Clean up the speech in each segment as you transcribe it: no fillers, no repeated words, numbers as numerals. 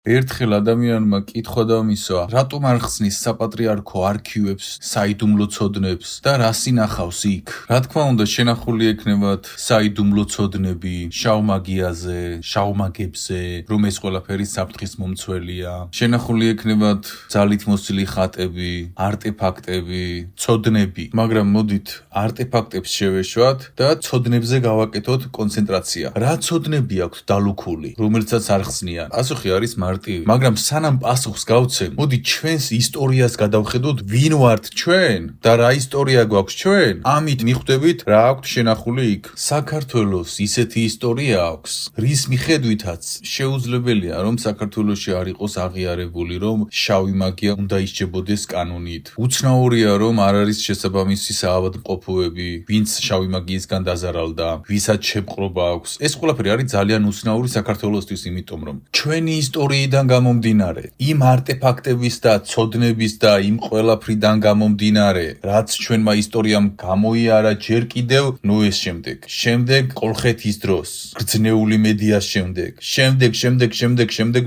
ერთხელ ადამიანმა კითხვა დამისვა, რატომ არ ხსნის საპატრიარქო არქივებს, საიდუმლო ცოდნებს და რას ინახავს იქ? რა თქმა უნდა, შენახული ექნებათ საიდუმლო ცოდნები შავმაგიაზე, შავმაგებზე, რომ ეს ყველაფერი საფრთხის მომცველია. შენახული ექნებათ ძალით მოსილი ხატები, არტეფაქტები, ცოდნები, მაგრამ მოდით არტეფაქტებს შევეშვათ და ცოდნებზე გავაკეთოთ კონცენტრაცია. რა ცოდნები აქვთ დალუქული, რომელსაც არ ხსნიან? პასუხი არის მარტივი, მაგრამ სანამ პასუხს გავცემ, მოდი ჩვენს ისტორიას გადავხედოთ, ვინ ვართ ჩვენ და რა ისტორია გვაქვს ჩვენ. ამით მიხვდებით რა აქვთ შენახული იქ. საქართველოს ისეთი ისტორია აქვს, რის მიხედვითაც შეუძლებელია, რომ საქართველოში არ იყოს აღიარებული, რომ შავი მაგია უნდა ისჯებოდეს კანონით. უცნაურია, რომ არ არის შესაბამისი საავადმყოფოები, ვინც შავი მაგიისგან დაზარალდა, ვისაც შეპყრობა აქვს. ეს ყველაფერი არის ძალიან უცნაური საქართველოსთვის, იმიტომ რომ ჩვენი ისტორიიდან გამომდინარე, იმ არტეფაქტების და ცოდნების და იმ ყველაფრიდან გამომდინარე, რაც ჩვენმა ისტორიამ გამოიარა ჯერ კიდევ ნოეს შემდეგ კოლხეთის დროს, გრძნეული მედიას შემდეგ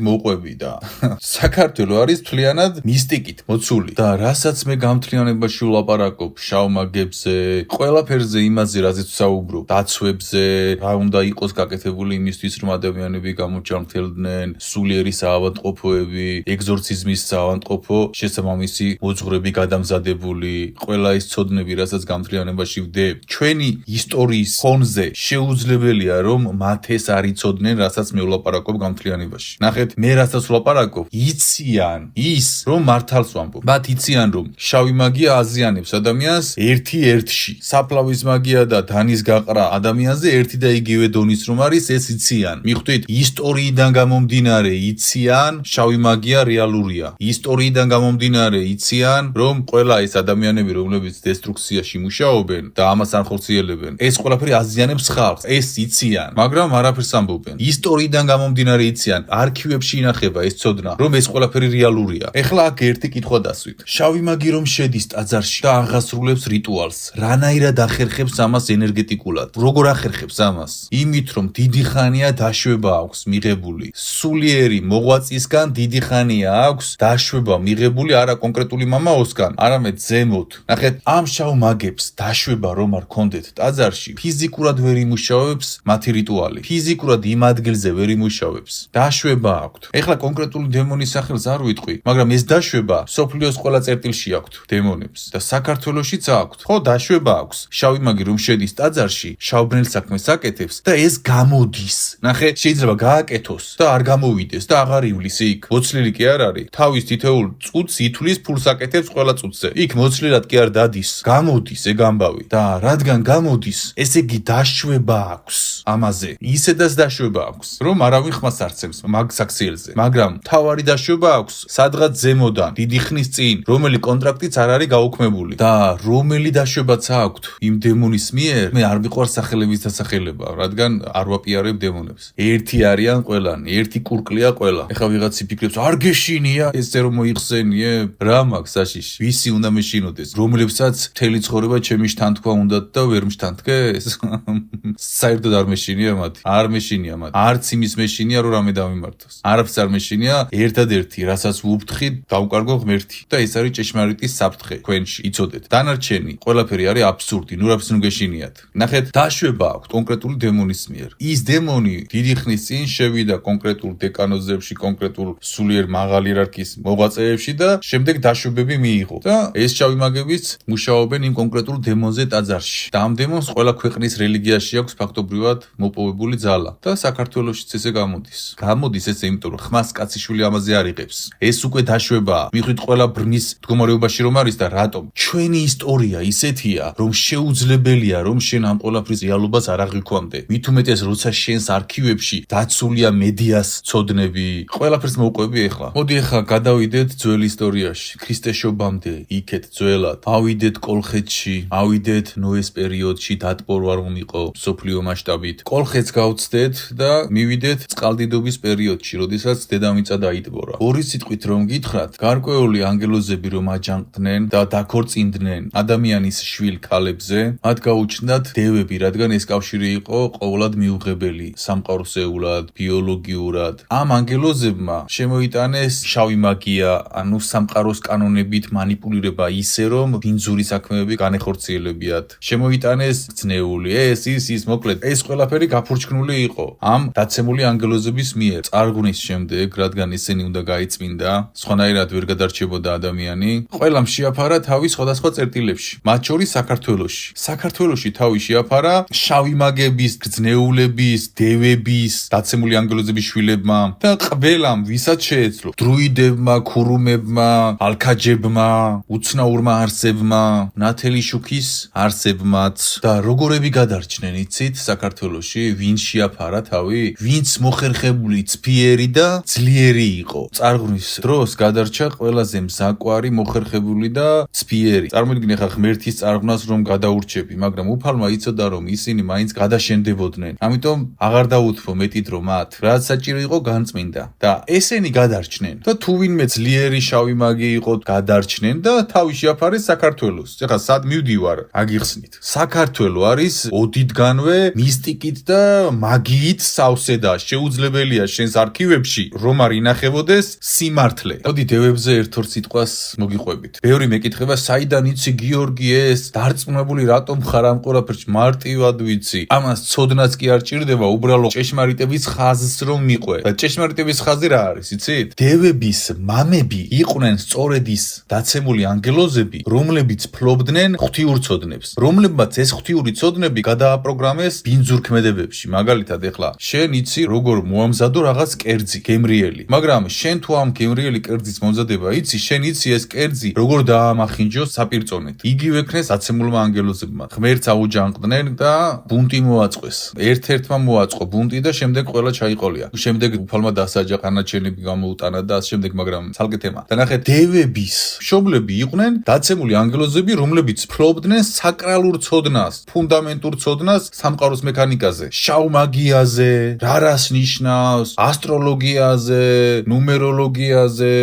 მოყვები და საქართველო არის მთლიანად მისტიკით მოცული და რასაც მე გამთლიანებაში ვლაპარაკობ შავმაგებზე, ყველაფერზე იმაზე, რაზეც საუბრობ, დაცვებზე, რა უნდა იყოს გაკეთებული იმისთვის, რომ ადამიანები გამოჯანმრთელდნენ, სულიერი საავადმყოფოები, ეგზორციზმის საავადმყოფო, შესაბამისი მოძღვრები გადამზადებული, ყველა ის ცოდნები, რასაც გამთლიანებაში ვდებ, ჩვენი ისტორიის ფონზე შეუძლებელია, რომ მათ ეს არ იცოდნენ, რასაც მე ვლაპარაკობ გამთლიანებაში. ნახეთ, მე რასაც ვლაპარაკობ, იციან ის, რომ მართალს ვამბობ. მათ იციან, რომ შავი მაგია აზიანებს ადამიანს ერთ-ერთში. საფლავის მაგია და დანის გაყრა ადამიანზე ერთი და იგივე დონის რომ არის, ეს იციან. მიხვდით, ისტორიიდან გამომდინარე იციან, შავი მაგია რეალურია. ისტორიიდან გამომდინარე იციან, რომ ყველა ეს ადამიანები, რომლებიც დესტრუქციაში მუშაობენ და ამას არ ხორციელებენ, ეს ყველაფერი აზიანებს ხალხს. ეს იციან, მაგრამ არაფერს ამბობენ. ისტორიიდან გამომდინარე იციან, არქივებში ინახება ეს ცოდნა, რომ ეს ყველაფერი რეალურია. ეხლა აქ ერთი კითხვა დასვით. შავი მაგი რომ შედის ტაძარში და აღასრულებს რიტუალს, რანაირად ახერხებს ამას ენერგეტიკულად? როგორ ახერხებს ამას? იმით, რომ დიდი ხანია დაშვება აქვს მიღებული. სულიერი მოღვაწისგან დიდი ხანია აქვს დაშვება მიღებული არა კონკრეტული მამაოსგან, არამედ ზემოთ. ნახეთ, ამ შავ მაგებს დაშვება რომ არ კონდეთ ტაძარში, ფიზიკურად ვერ იმუშავებს მათი რიტუალი. ფიზიკურად იმ ადგილზე ვერ იმუშავებს. დაშვება აქვთ. ეხლა კონკრეტული დემონის სახელს არ ვიტყვი, მაგრამ ეს დაშვება სოფლიოს ყველა წერტილში აქვთ დემონებს და საქართველოშიც აქვთ. ხო, დაშვება აქვს. შავი მაგი რომ შედის ტაძარში, შავბნელ საქმეს აკეთებს და ეს გამოდის. ნახე, შეიძლება გააკეთოს და არ გამოვიდეს და აღარ ივლის იქ. მოცლილი კი არ არის. თავის თითოეულ წუთს ითვლის, ფულს აკეთებს ყველა წუთზე. იქ მოცლილად კი არ დადის. გამოდის ეგ ამბავი. და რადგან გამოდის, ესე იგი დაშვება აქვს ამაზე. ისედაც დაშვება აქვს, რომ არავინ ხმას არცემს მაგ საქციელზე. მაგრამ თავარი დაშვება აქვს, სადღაც ზემოდან, დიდი ხნის წინ, რომელი კონტრაქტიც არ არის გაუქმებული. და რომელი დაშვებაც აქვთ იმ დემონის მიერ, მე არ მიყვარს სახელების დასახელება, რადგან არ ვაპიარებ დემონებს. ერთი არიან ყველანი, ერთი კურკლია ყველა. ეხლა ვიღაც იფიქრებს, არ გეშინია, ესე რომ მოიხსენიებ, რა მაქვს საშიში? ვისი უნდა მეშინოდეს? რომლებსაც მთელი ცხოვრება ჩემი შთანთქვა უნდათ და ვერ მშთანთქეს? საერთოდ არ მეშინია მათი. არ მეშინია მათი. არც იმის მეშინია, რომ რამე დავიმართოს. არაფერს არ მეშინია, ერთადერთი, რასაც ვუფრთხით, გავუკარგო ღმერთი. და ეს არის ჭეშმარიტი საფრთხე თქვენში, იცოდეთ. დანარჩენი ყველაფერი არის აბსურდი, ნუ რაფერს გეშინიათ. ნახეთ, დაშვება აქვს კონკრეტული დემონის მიერ. ის დემონი დიდი ხნის წინ შევიდა კონკრეტულ დეკანოზებში, კონკრეტულ სულიერ მაღალი იერარქიის მოღვაწეებში და შემდეგ დაშვებები მიიღო. და ეს შავი მაგებიც მუშაობენ იმ კონკრეტულ დემონზე ტაძარში. და ამ დემონს ყველა ქვეყნის რელიგიაში აქვს ფაქტობრივად მოპოვებული ძალა. და საქართველოშიც ესე გამოდის. გამოდის ესე, იმიტომ რომ ხმას კაციშვილი ამაზე არ იღებს. ეს უკვე დაშვებაა. მიხვდით ყველა ბრნის მდგომარეობაში რომ არის და რატომ? ჩვენი ისტორია ისეთია, რომ შეუძლებელია, რომ შენ ამ ყველაფრის რეალობას არ აღიქვამდე. მით უმეტეს, როცა შენს არქივებში დაცულია მედიას ცოდნები, ყველაფერს მოვყვები ეხლა. მოდი ეხლა გადავიდეთ ძველ ისტორიაში, ქრისტეშობამდე, იქეთ ძველად. ავიდეთ კოლხეთში, ავიდეთ ნოეს პერიოდში, დატბორვა რომ იყო სოფლიო მასშტაბით. კოლხეთს გავცდეთ და მივიდეთ წყალდიდობის პერიოდში, როდესაც დედამიწა დაიტბორა. ორი სიტყვით რომ გითხრათ, გარკვეული ანგელოზები რომ აჯანყდნენ და დაქორწინდნენ ადამიანის შვილ ქალებზე, მათ გაუჩნდათ დევები, რადგან ეს კავშირი იყო ყოვლად მიუღებელი, სამყაროსეულად, ბიოლოგიურად. ამ ანგელოზ ანგელოზებმა შემოიტანეს შავი მაგია, ანუ სამყაროს კანონებით манипуლირება ისე, რომ ბინძური საქმეები განეხორციელებიათ. შემოიტანეს ძნეული, ის, მოკლედ, ეს ყველაფერი გაფურჩქნული იყო ამ დაცემული ანგელოზების მიერ. წარღვნის შემდეგ, რადგან ისინი უნდა გაიწმინდა, სხვანაირად ვერ გადარჩებოდა ადამიანი, ყველამ შეაფარა თავი სხვადასხვა წერტილებში, მათ შორის საქართველოში. საქართველოში თავი შეაფარა შავი მაგების, გრძნეულების, დევების, დაცემული ანგელოზების შვილებმა და ყველამ, ვისაც შეეძლო, დრუიდებმა, ქურუმებმა, ალქაჯებმა, უცნაურმა არსებმა, ნათელი შუქის არსებმაც და როგორები გადარჩნენ, იცით, საქართველოში, ვინ შეაფარა თავი, ვინც მოხერხებული, ცფიერი და ძლიერი იყო. წარღვნის დროს გადარჩა ყველაზე მზაკვარი, მოხერხებული და ცფიერი. წარმოიდგინე ხა ღმერთის წარღვნას რომ გადაურჩები, მაგრამ უფალმა იცოდა რომ ისინი მაინც გადაშენდებოდნენ. ამიტომ აღარ დაუთმო მეტი დრო მათ, რაც საჭირო იყო განწმინდა და ესენი გადარჩნენ. და თუ ვინმე ძლიერი შავი მაგი იყო, გადარჩნენ და თავი შეაფარეს საქართველოს. ეხლა სად მივდივარ, აგიხსნით. საქართველო არის ოდითგანვე მისტიკით და მაგიით სავსე და შეუძლებელია შენს არქივებში რომ არ ინახებოდეს სიმართლე. მოდი დევებზე ერთ-ორ სიტყვას მოგიყვებით. ბევრი მეკითხება, საიდან იცი გიორგი ეს დარწმუნებული რატომ ხარ ამ ყველაფერში? მარტივად ვიცი. ამას ცოდნაც კი არ ჭირდება, უბრალოდ ჭეშმარიტების ხაზს რომ მიყვე. და ჭეშმარიტების ხაზი რა არის, იცით? დევების მამები იყვნენ სწორედ ის დაცემული ანგელოზები, რომლებიც ფლობდნენ ღვთიურ ცოდნებს. რომლებმაც ეს ღვთიური ცოდნები გადააპროგრამეს ბინძურ ქმედებებში. მაგალითად, ეხლა შენ იცი როგორ მოამზადო რაღაც კერძი, გემრიელი. მაგრამ შენ თუ ამ გემრიელი კერძის მომზადება იცი, შენ იცი ეს კერძი როგორ დაამახინჯოს საპირწონეთ. იგივე ქნეს დაცემულმა ანგელოზებმა. ღმერთს აუჯანყდნენ და ბუნტი მოაწყვეს. ერთ-ერთმა მოაწყო ბუნტი და შემდეგ ყველა ჩაიყოლია. შემდეგ უფალმა დასაჯა, ყანაჩენები გამოუტანა და ამ შემდეგ, მაგრამ ცალკე თემა. და ნახეთ, დევების მშობლები იყვნენ დაცემული ანგელოზები, რომლებიც ფლობდნენ საკრალურ ცოდნას, ფუნდამენტურ ცოდნას სამყაროს მექანიკაზე, შავ მაგიაზე, რას ნიშნავს, ასტროლოგიაზე, ნუმეროლოგიაზე,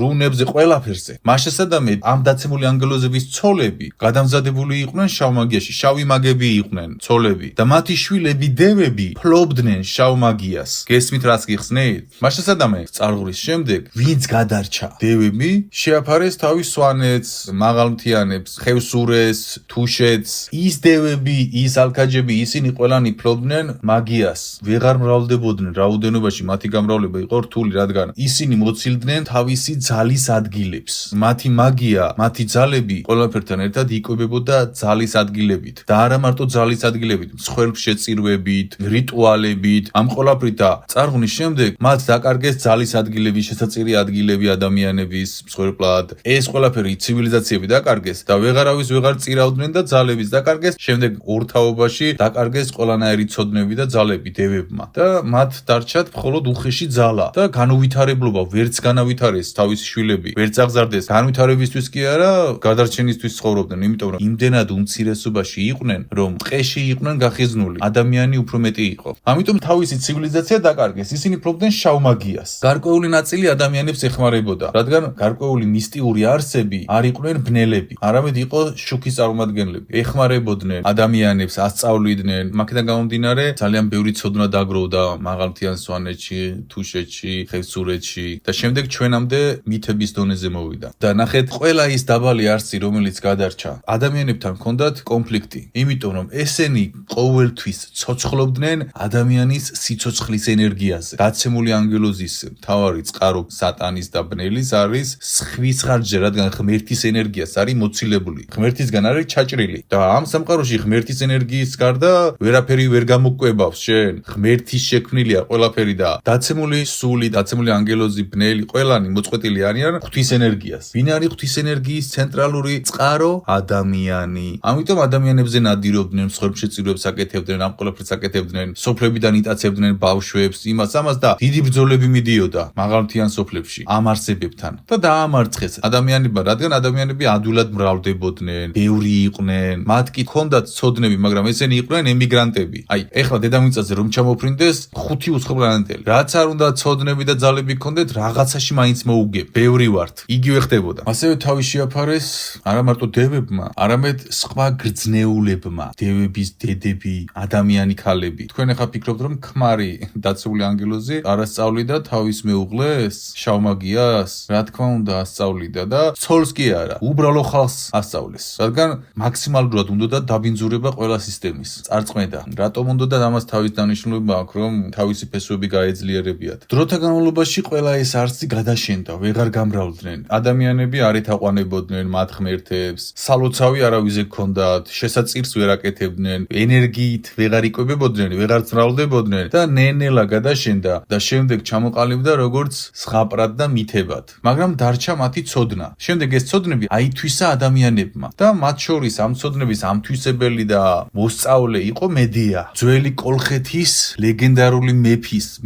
რუნებზე, ყველაფერზე. მასშესადამე ამ დაცემული ანგელოზების ცოლები გადამზადებული იყვნენ შავ მაგიაში, შავი მაგები იყვნენ, ცოლები და მათი შვილები დევები ფლობდნენ შავ მაგიას. გესმით რას გიხსნით? მასშესადამე წარღვრის შემდეგ ვინც გადარჩა? დევები შეაფარეს თავის სვანეთს, მაღალმთიანებს, ხევსურეს, თუშეთს. ის დევები, ის ალქაჯები, ისინი ყველანი ფლობდნენ მაგიას. ვეღარ მრავლდებოდნენ, რაოდენობაში მათი გამრავლება იყო რთული, რადგან ისინი მოცილდნენ თავისი ძალის ადგილებს. მათი მაგია, მათი ძალები ყველაფერთან ერთად იკვებებოდა ძალის ადგილებით და არა მარტო ძალის ადგილებით, მსხვერპლშეწირვებით, რიტუალებით. ამ ყველაფრით და წარღვნის შემდეგ მათ დაკარგეს ძალის ადგილების, შესაწირი ადგილები ადამიანების მსხვერპლად. ეს ყველაფერი ცივილიზაციები დაკარგეს და ვეღარავის ვეღარ წირავდნენ და ძალების დაკარგეს. შემდეგ ორთაობაში დაკარგეს ყველანაირი ცოდნები და ძალები დევებმა და მათ დარჩათ მხოლოდ უხეში ძალა და განუვითარებლობა. ვერც განავითარეს თავისი შვილები, ვერც აღზარდეს განვითარებისთვის კი არა, გადარჩენისთვის ცხოვრობდნენ, იმიტომ რომ იმდენად უმცირესობაში იყვნენ, რომ ტყეში იყვნენ გახიზნული. ადამიანი უფრო მეტი იყო. ამიტომ თავისი ცივილიზაცია დაკარგეს. ისინი ფლობდნენ შავ მაგიას. გარკვეული ნაწილი ადამიანებს ეხმარებოდა, რადგან გარკვეული მისტიური არსები არ იყვნენ ბნელები, არამედ იყო შუქის წარმომადგენლები. ეხმარებოდნენ ადამიანებს, ასწავლიდნენ. მაქედან გამომდინარე, ძალიან ბევრი ცოდნა დაგროვდა მაღალმთიან სვანეთში, თუშეთში, ხევსურეთში და შემდეგ ჩვენამდე მითების დონეზე მოვიდა. და ნახეთ, ყველა ის დაბალი არსი, რომელიც გადარჩა, ადამიანებთან ჰქონდათ კონფლიქტი, იმიტომ რომ ესენი ყოველთვის ცოცხლობდნენ ადამიანის სიცოცხლის ენერგიაზე. დაცემული ანგელოზის მთავარი წყარო სატანის და ბნელის არის სხვის ხარჯზე, რადგან ღმერთის ენერგიას არის მოცილებული. ღმერთისგან არის ჩაჭრილი და ამ სამყაროში ღმერთის ენერგიის გარდა ვერაფერი ვერ გამოკვებავს შენ. ღმერთის შექმნილია ყველაფერი და დაცემული სული, დაცემული ანგელოზი, ბნელი, ყველანი მოწყვეტილი არიან ღვთის ენერგიას. ვინ არის ღვთის ენერგიის ცენტრალური წყარო? ადამიანი. ამიტომ ადამიანებზე ნადირობდნენ, მსხვერპლშეწირვებს აკეთებდნენ, ამ ყველაფერს აკეთებდნენ, სოფლებიდან იტაცებდნენ ბავშვებს, იმას ამას და დიდი ბრძოლები მიდიოდა მაღალმთიან სოფლებში ამ არსებებთან და დაამარცხეს ადამიანებმა, რადგან ადამიანები ადვილად მრავლდებოდნენ, ბევრი იყვნენ, მათ კი ჰქონდათ ცოდნები, მაგრამ ესენი იყვნენ ემიგრანტები. აი, ეხლა დედამიწაზე რომ ჩამოფრინდეს 5 უცხოპლანეტელი. რაც არ უნდა ცოდნები და ძალები ჰქონდეთ, რაღაცაში მაინც მოუგებ, ბევრი ვართ. იგივე ხდებოდა. ასევე თავი შეაფარეს არა მარტო დევებმა, არამედ სხვა გრძნეულებმა, დევების დედები, ადამიანი ქალები. თქვენ ახლა ფიქრობთ, რომ ქმარი დაცული ანგელოზი არასწორ ასწავლიდა თავის მეუღლეს, შავმაგიას? რა თქმა უნდა, ასწავლიდა და ცოლს კი არა, უბრალო ხალხს ასწავლეს. რადგან მაქსიმალურად უნდა დაბინძურება ყველა სისტემის. წარწმედა. რატომ უნდა ამას თავის დანიშნულება აქვს, რომ თავისი ფესვები გაეძლიერებიათ? დროთა განმავლობაში ყველა ეს არსი გადაშენდა, ვეღარ გამრავლდნენ. ადამიანები არ ეთაყვანებოდნენ მათ ღმერთებს, სალოცავი არავიზე ჰქონდათ, შესაწირს ვერ აკეთებდნენ, ენერგიით ვეღარ იკვებებოდნენ, ვეღარ მრავლდებოდნენ და ნენელა გადაშენდა და შემდეგ ჩამოყალიბდა როგორც ზღაპრად და მითებად. მაგრამ დარჩა მათი ცოდნა. შემდეგ ეს ცოდნები აითვისა ადამიანებმა და მათ შორის ამ ცოდნების ამთვისებელი და მოსწავლე იყო მედია. ძველი კოლხეთის ლეგენდარული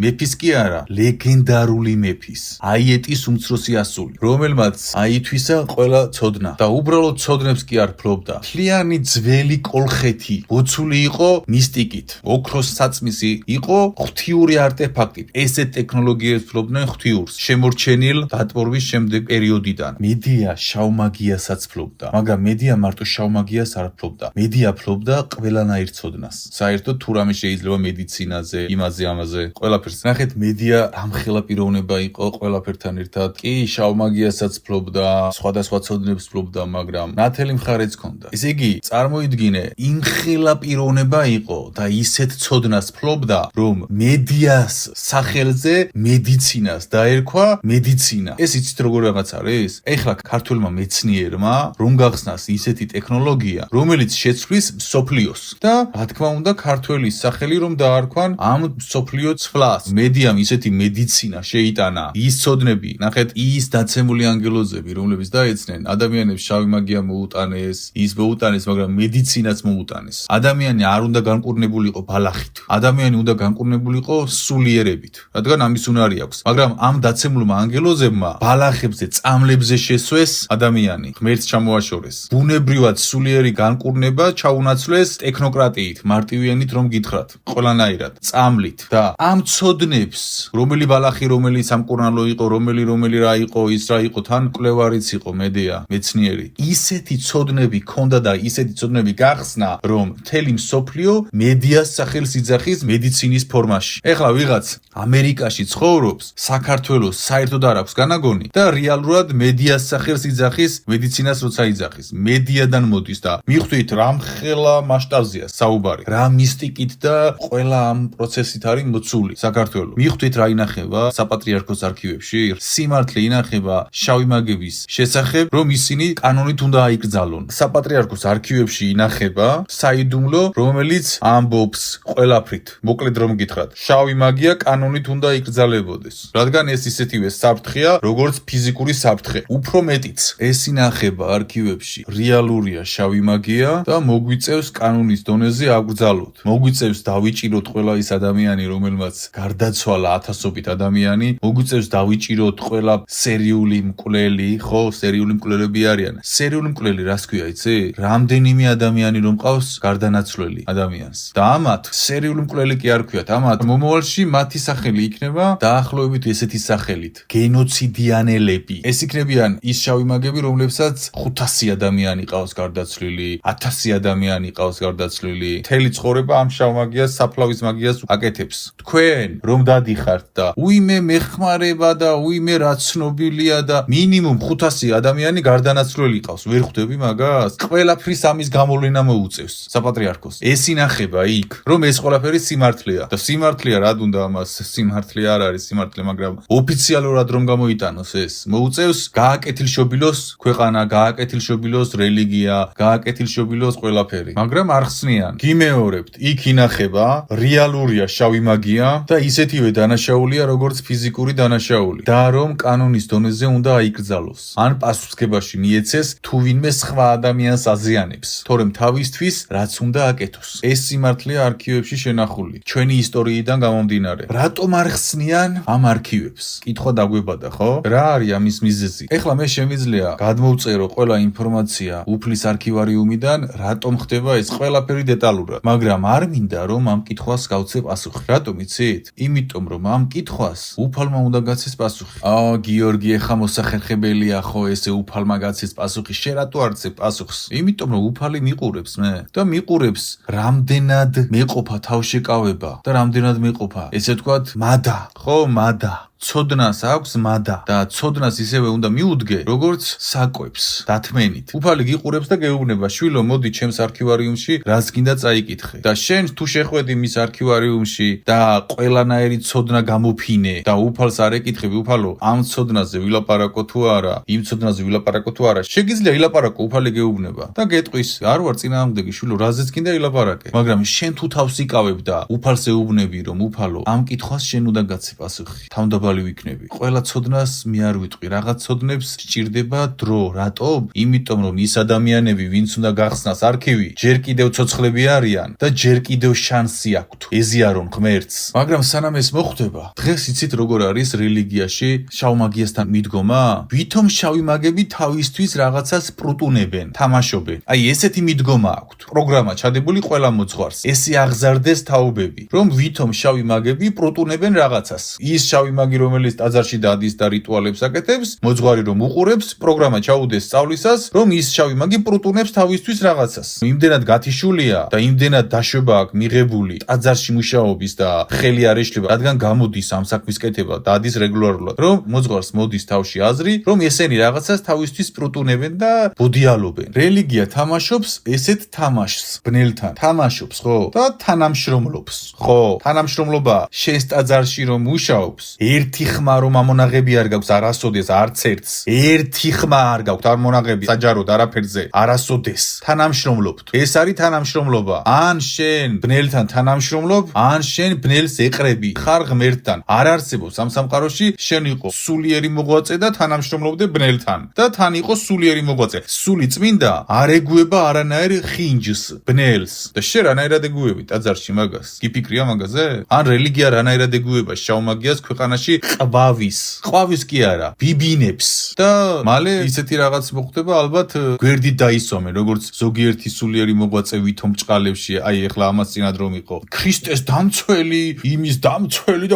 მეფის კი არა, ლეგენდარული მეფის, აიეტის უმცროსი ასული, რომელმაც აითვისა ყველა ცოდნა და უბრალოდ ცოდნებს კი არ ფლობდა. მთლიანი ძველი კოლხეთი მოცული იყო მისტიკით. ოქროს საწმისი იყო ღვთიური არტეფაქტით. ესეთ ტექნოლოგიებს ფლობდნენ ღვთიურს, შემორჩენილ დატბორვის შემდეგ პერიოდიდან. მედია შავმაგიასაც ფლობდა, მაგრამ მედია მარტო შავმაგიას არ ფლობდა. მედია ფლობდა ყველანაირ ცოდნას. საერთოდ თუ რამე შეიძლება მედიცინაზე, იმაზე, ამაზე, ყველაფერს. ნახეთ, მედია რამხელა პიროვნება იყო ყველაფერთან ერთად. კი, შავმაგიასაც ფლობდა, სხვადასხვა ცოდნებს ფლობდა, მაგრამ ნათელი მხარეც ჰქონდა. ესე იგი, წარმოიდგინე, იმხელა პიროვნება იყო და ისეთ ცოდნას ფლობდა, რომ მედიას სახელზე მედიცინას დაერქვა მედიცინა. ეს იცით როგორ რაღაც არის? ეხლა ქართველმა მეცნიერმა რომ გახსნას ისეთი ტექნოლოგია, რომელიც შეცვლის მსოფლიოს და რა თქმა უნდა ქართველის სახელი რომ დაარქვან ამ მსოფლიო ცვლას. მედიამ ისეთი მედიცინა შეიტანა, ის ცოდნები, ნახეთ, ის დაცემული ანგელოზები, რომლებიც დაეცნენ, ადამიანებს შავი მაგია მოუტანეს, ის მოუტანეს, მაგრამ მედიცინაც მოუტანეს. ადამიანი არ უნდა განკურნებულიყო ბალახით. ადამიანი უნდა განკურნებულიყო სულიერებით, რადგან ამის უნარი აქვს. მაგრამ ამ დაცემულმა ანგელოზებმა ბალახებზე, წამლებზე შესვეს ადამიანი, ღმერთს ჩამოაშორეს. ბუნებრივად სულიერი განკურნება ჩაუნაცვლეს ტექნოკრატიით, მარტივიანით რომ გითხრათ, ყველანაირად, წამლით და ამ ცოდნებს, რომელი ბალახი, რომელი სამკურნალო იყო, რომელი რა იყო, ის რა იყო, თან კვლევარიც იყო მედია, მეცნიერი. ისეთი ცოდნები ქონდა და ისეთი ცოდნები გახსნა, რომ მთელი მსოფლიო მედიას სახელს იძახის მედიცინის ფორმაში. ეხლა ვიღაც ამერიკაში ცხოვრობს, საქართველოს საერთოდ არ აქვს განაგონი და რეალურად მედიას სახელს იძახის მედიცინას როცა იძახის. მედიადან მოდის და მიხვდით რამხელა მასშტაბზეა საუბარი. რა მისტიკით და ყველა ამ პროცესით არის მოცული საქართველოს. მიხვდით რა ინახება საპატრიარქოს არქივებში? სიმართლე ინახება შავი მაგების შესახებ, რომ ისინი კანონით უნდა აიკრძალონ. საპატრიარქოს არქივებში ინახება საიდუმლო, რომელიც ამბობს ყველაფრით. მოკლედ რომ გითხრათ, შავი მაგია კანონით უნდა იკრძალებოდეს. რადგან ეს ისეთივე საფრთხეა, როგორც ფიზიკური საფრთხე. უფრო მეტიც, ეს ინახება არქივებში. რეალურია შავი მაგია და მოგვიწევს კანონის დონეზე აკრძალოთ. მოგვიწევს დავიჭიროთ ყველა ის ადამიანი, რომელმაც გარდაცვალა ათასობით ადამიანი, მოგვიწევს დავიჭიროთ ყველა სერიული მკვლელი, ხო, სერიული მკვლელები არიან. სერიული მკვლელი რას ქვია, იცი? რამდენიმე ადამიანი რომ ყავს გარდანაცვლელი ადამიანს. და ამათ სერიული მკვლელი კი არ ქვიათ, ამათ მომავალში მათი სახელი იქნება დაახლოებით ესეთი სახელით. გენოციდიანელები. ეს იქნებიან ის შავი მაგები, რომლებსაც 500 ადამიანი ყავს გარდაცვლილი, 1000 ადამიანი ყავს გარდაცვლილი. მთელი ცხოვრება ამ შავ მაგიას, საფლავის მაგიას აკეთებს. თქვენ რომ დადიხართ და უიმე მეხმარება და უიმე რა ცნობილია და მინიმუმ 500 ადამიანი გარდანაცვლელი ყავს. ვერ ხვდები მაგას? ყველაფრის ამის გამოვლენა მოუწევს საპატრიარქოს. ეს ინახება იქ, რომ ეს ყველაფერი სიმართლეა და სიმართლეა, რა უნდა ამას სიმართლე არ არის სიმართლე, მაგრამ ოფიციალურად რომ გამოიტანოს ეს, მოუწევს გააკეთილშობილოს ქვეყანა, გააკეთილშობილოს რელიგია, გააკეთილშობილოს ყველაფერი. მაგრამ არ ხსნიან. გიმეორებთ, იქ ინახება რეალურია შავი მაგია და ისეთივე დანაშაულია, როგორც ფიზიკური დანაშაული. და რომ კანონის დონეზე უნდა აიკრძალოს. ან პასუხისგებაში მიეცეს თუ ვინმე სხვა ადამიანს აზიანებს, თორემ თავისთვის რაც უნდა აკეთოს. ეს სიმართლეა არქივებში შენახული. ჩვენი ისტორიიდან გამომდინარე. რატომ არ ხსნიან ამ არქივებს? კითხვა დაგვებადა, ხო? რა არის ამის მიზეზი? ეხლა მე შემიძლია გადმოვწერო ყველა ინფორმაცია უფლის არქივარიუმიდან, რატომ ხდება ეს ყველაფერი დეტალურად, მაგრამ არ მინდა რომ ამ კითხვას გავცე პასუხი. რატომ იცით? იმიტომ რომ ამ კითხვას უფალმა უნდა გაცეს პასუხი. გიორგი, ეხა მოსახერხებელია ხო ესე უფალმა გაცეს პასუხი, შენ რატო არ ცე პასუხს? იმიტომ რომ უფალი მიყურებს მე და მიყურებს რამდენად მეყოფა თავშეკავება და რამდენად მეყოფა, ესე ვთქვათ, მადა, ხო, მადა. ცოდნას აქვს მადა და ცოდნას ისევე უნდა მიუდგე, როგორც საკვებს, დათმენით. უფალი გიყურებს და გეუბნება, შვილო, მოდი ჩემს არქივარიუმში, რაც გინდა წაიკითხე. და შენ თუ შეხვედი მის არქივარიუმში და ყველანაირი ცოდნა გამოფინე და უფალს არ ეკითხები, უფალო, ამ ცოდნაზე ვილაპარაკო თუ არა, იმ ცოდნაზე ვილაპარაკო თუ არა, შეგიძლია ვილაპარაკო, უფალი გეუბნება და გეტყვის, არ ვარ წინააღმდეგი, შვილო, რაზეც გინდა ვილაპარაკე. მაგრამ შენ თუ თავს იკავებ და უფალს ეუბნები, რომ უფალო, ამ კითხვას შენ უნდა გაცე პასუხი. თავმდაბალი ვიქნები. ყველა ცოდნას მე არ ვიტყვი, რაღაც ცოდნებს სჭირდება დრო. რატომ? იმიტომ რომ ის ადამიანები, ვინც უნდა გახსნას არქივი, ჯერ კიდევ ცოცხლები არიან და ჯერ კიდევ შანსი აქვთ ეზიარონ ღმერთს. მაგრამ სანამ ეს მოხდება, დღეს იცით როგორ არის რელიგიაში შავ მაგიასთან მიდგომა? ვითომ შავი მაგები თავისთვის რაღაცას პრუტუნებენ, თამაშობენ. აი ესეთი მიდგომა აქვთ. პროგრამა ჩადებული ყველა მოძღვარს. ესე აღზარდეს თაობები, რომ ვითომ შავი მაგები პრუტუნებენ რაღაცას. ის შავი მაგი რომელიც ტაძარში დადის და რიტუალებს აკეთებს, მოძღვარი რომ უყურებს, პროგრამა ჩაუდეს სწავლისას, რომ ის შავი მაგი პრუტუნებს თავისთვის რაღაცას. იმდენად გათიშულია და იმდენად დაშვება აქვს მიღებული ტაძარში მუშაობის და ხელი არ ეშლება, რადგან გამოდის ამ საქმის კეთება, დადის რეგულარულად, რომ მოძღვარს მოდის თავში აზრი, რომ ესენი რაღაცას თავისთვის პრუტუნებენ და ბოდიალობენ. რელიგია თამაშობს ესეთ თამაშს, ბნელთან თამაშობს, ხო? და თანამშრომლობს, ხო? თანამშრომლობა შენს ტაძარში რომ მუშაობს, ერთი ხმა რომ ამონაღები არ გაქვს არასოდეს არც ერთს. ერთი ხმა არ გაქვთ არ მონაღები საჯაროდ არაფერზე არასოდეს. თანამშრომლობთ. ეს არის თანამშრომლობა. ან შენ ბნელთან თანამშრომლობ, ან შენ ბნელს ეყრები. ხარ ღმერთთან. არ არსებობს ამ სამყაროში შენ იყო სულიერი მოღვაწე და თანამშრომლობდე ბნელთან. და თან იყო სულიერი მოღვაწე. სული წმინდა არ ეგუება არანაირ ხინჯს, ბნელს. და შენ რანაირად ეგუები ტაძარში მაგას? გიფიქრია მაგაზე? ან რელიგია რანაირად ეგუება შავ მაგიას ქვეყანაში? ყვავის კი არა, ბიბინებს. და მალე ისეთი რაღაც მოხდება, ალბათ გვერდით დაისვამენ, როგორც ზოგიერთი სულიერი მოღვაწე ვითომ ჭყალებში, აი ეხლა ამას წინად რომ იყო ქრისტეს დამცველი, იმის დამცველი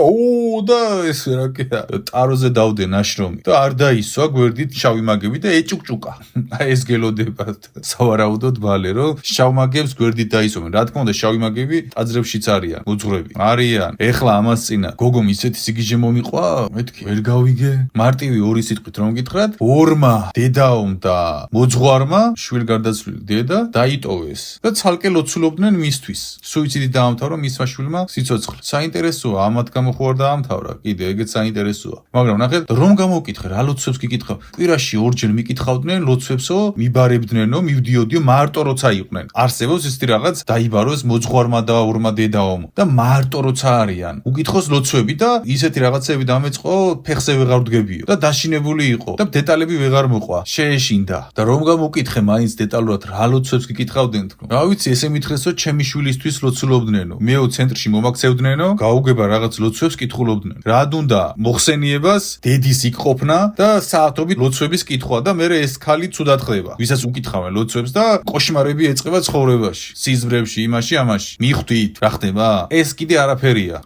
და ეს რა კია, ტაროზე დავდე ნაშრომი და არ დაისვა გვერდით შავი მაგები და ეჭუკჭუკა. აი ეს გელოდება სავარაუდოდ მალე, რომ შავ მაგებს გვერდით დაისვამენ. რა თქმა უნდა, შავი მაგები ტაძრებშიც არიან, მოძღვრები. არიან. ეხლა ამას წინა გოგომ ისეთი სიგიჟე მომიყვა, მეთქი ვერ გავიგე. მარტივი ორი სიტყვით რომ გითხრათ, ორმა დედაომ და მოძღვარმა შვილგარდაცვლილი დედა დაიტოვეს და ცალკე ლოცულობდნენ მისთვის. სუიციდით დაამთავრა მისმა შვილმა სიცოცხლე. საინტერესოა, ამათ გამო ხო არ დაამთავრა? კიდე ეგეც საინტერესოა. მაგრამ ნახეთ, რომ გამოვკითხე, რა ლოცვებს გიკითხავ? კვირაში ორჯერ მიკითხავდნენ ლოცვებსო, მიბარებდნენო, მივდიოდიო მარტო როცა იყვნენ. არსებობს ისეთი რაღაც, დაიბაროს მოძღვარმა და ორმა დედაომ და მარტო როცა არიან. უკითხოს ლოცვები და ისეთი რაღაცები დამეწყო, ფეხზე ვეღარ ვდგებიო და დაშინებული იყო და დეტალები ვეღარ მოყვა. შეეშინდა და რომ გამოვკითხე მაინც დეტალურად რა ლოცვებს გიკითხავდნენ თქო. რა ვიცი, ესე მითხრესო, ჩემი შვილისთვის ლოცულობდნენო. მეო ცენტრში მომაქცევდნენო, გაუგება რაღაც ლოცვებს კითხულობდნენ. რა დუნდა მოხსენიებას, დედის იქ ყოფნა და საათობით ლოცვების კითხვა და მერე ეს ქალი ცუდად ხდება. ვისაც უკითხავენ ლოცვებს და კოშმარები ეწყება ცხოვრებაში, სიზმრებში, იმაში, ამაში. მიხვდით, რა ხდება? ეს კიდე არაფერია.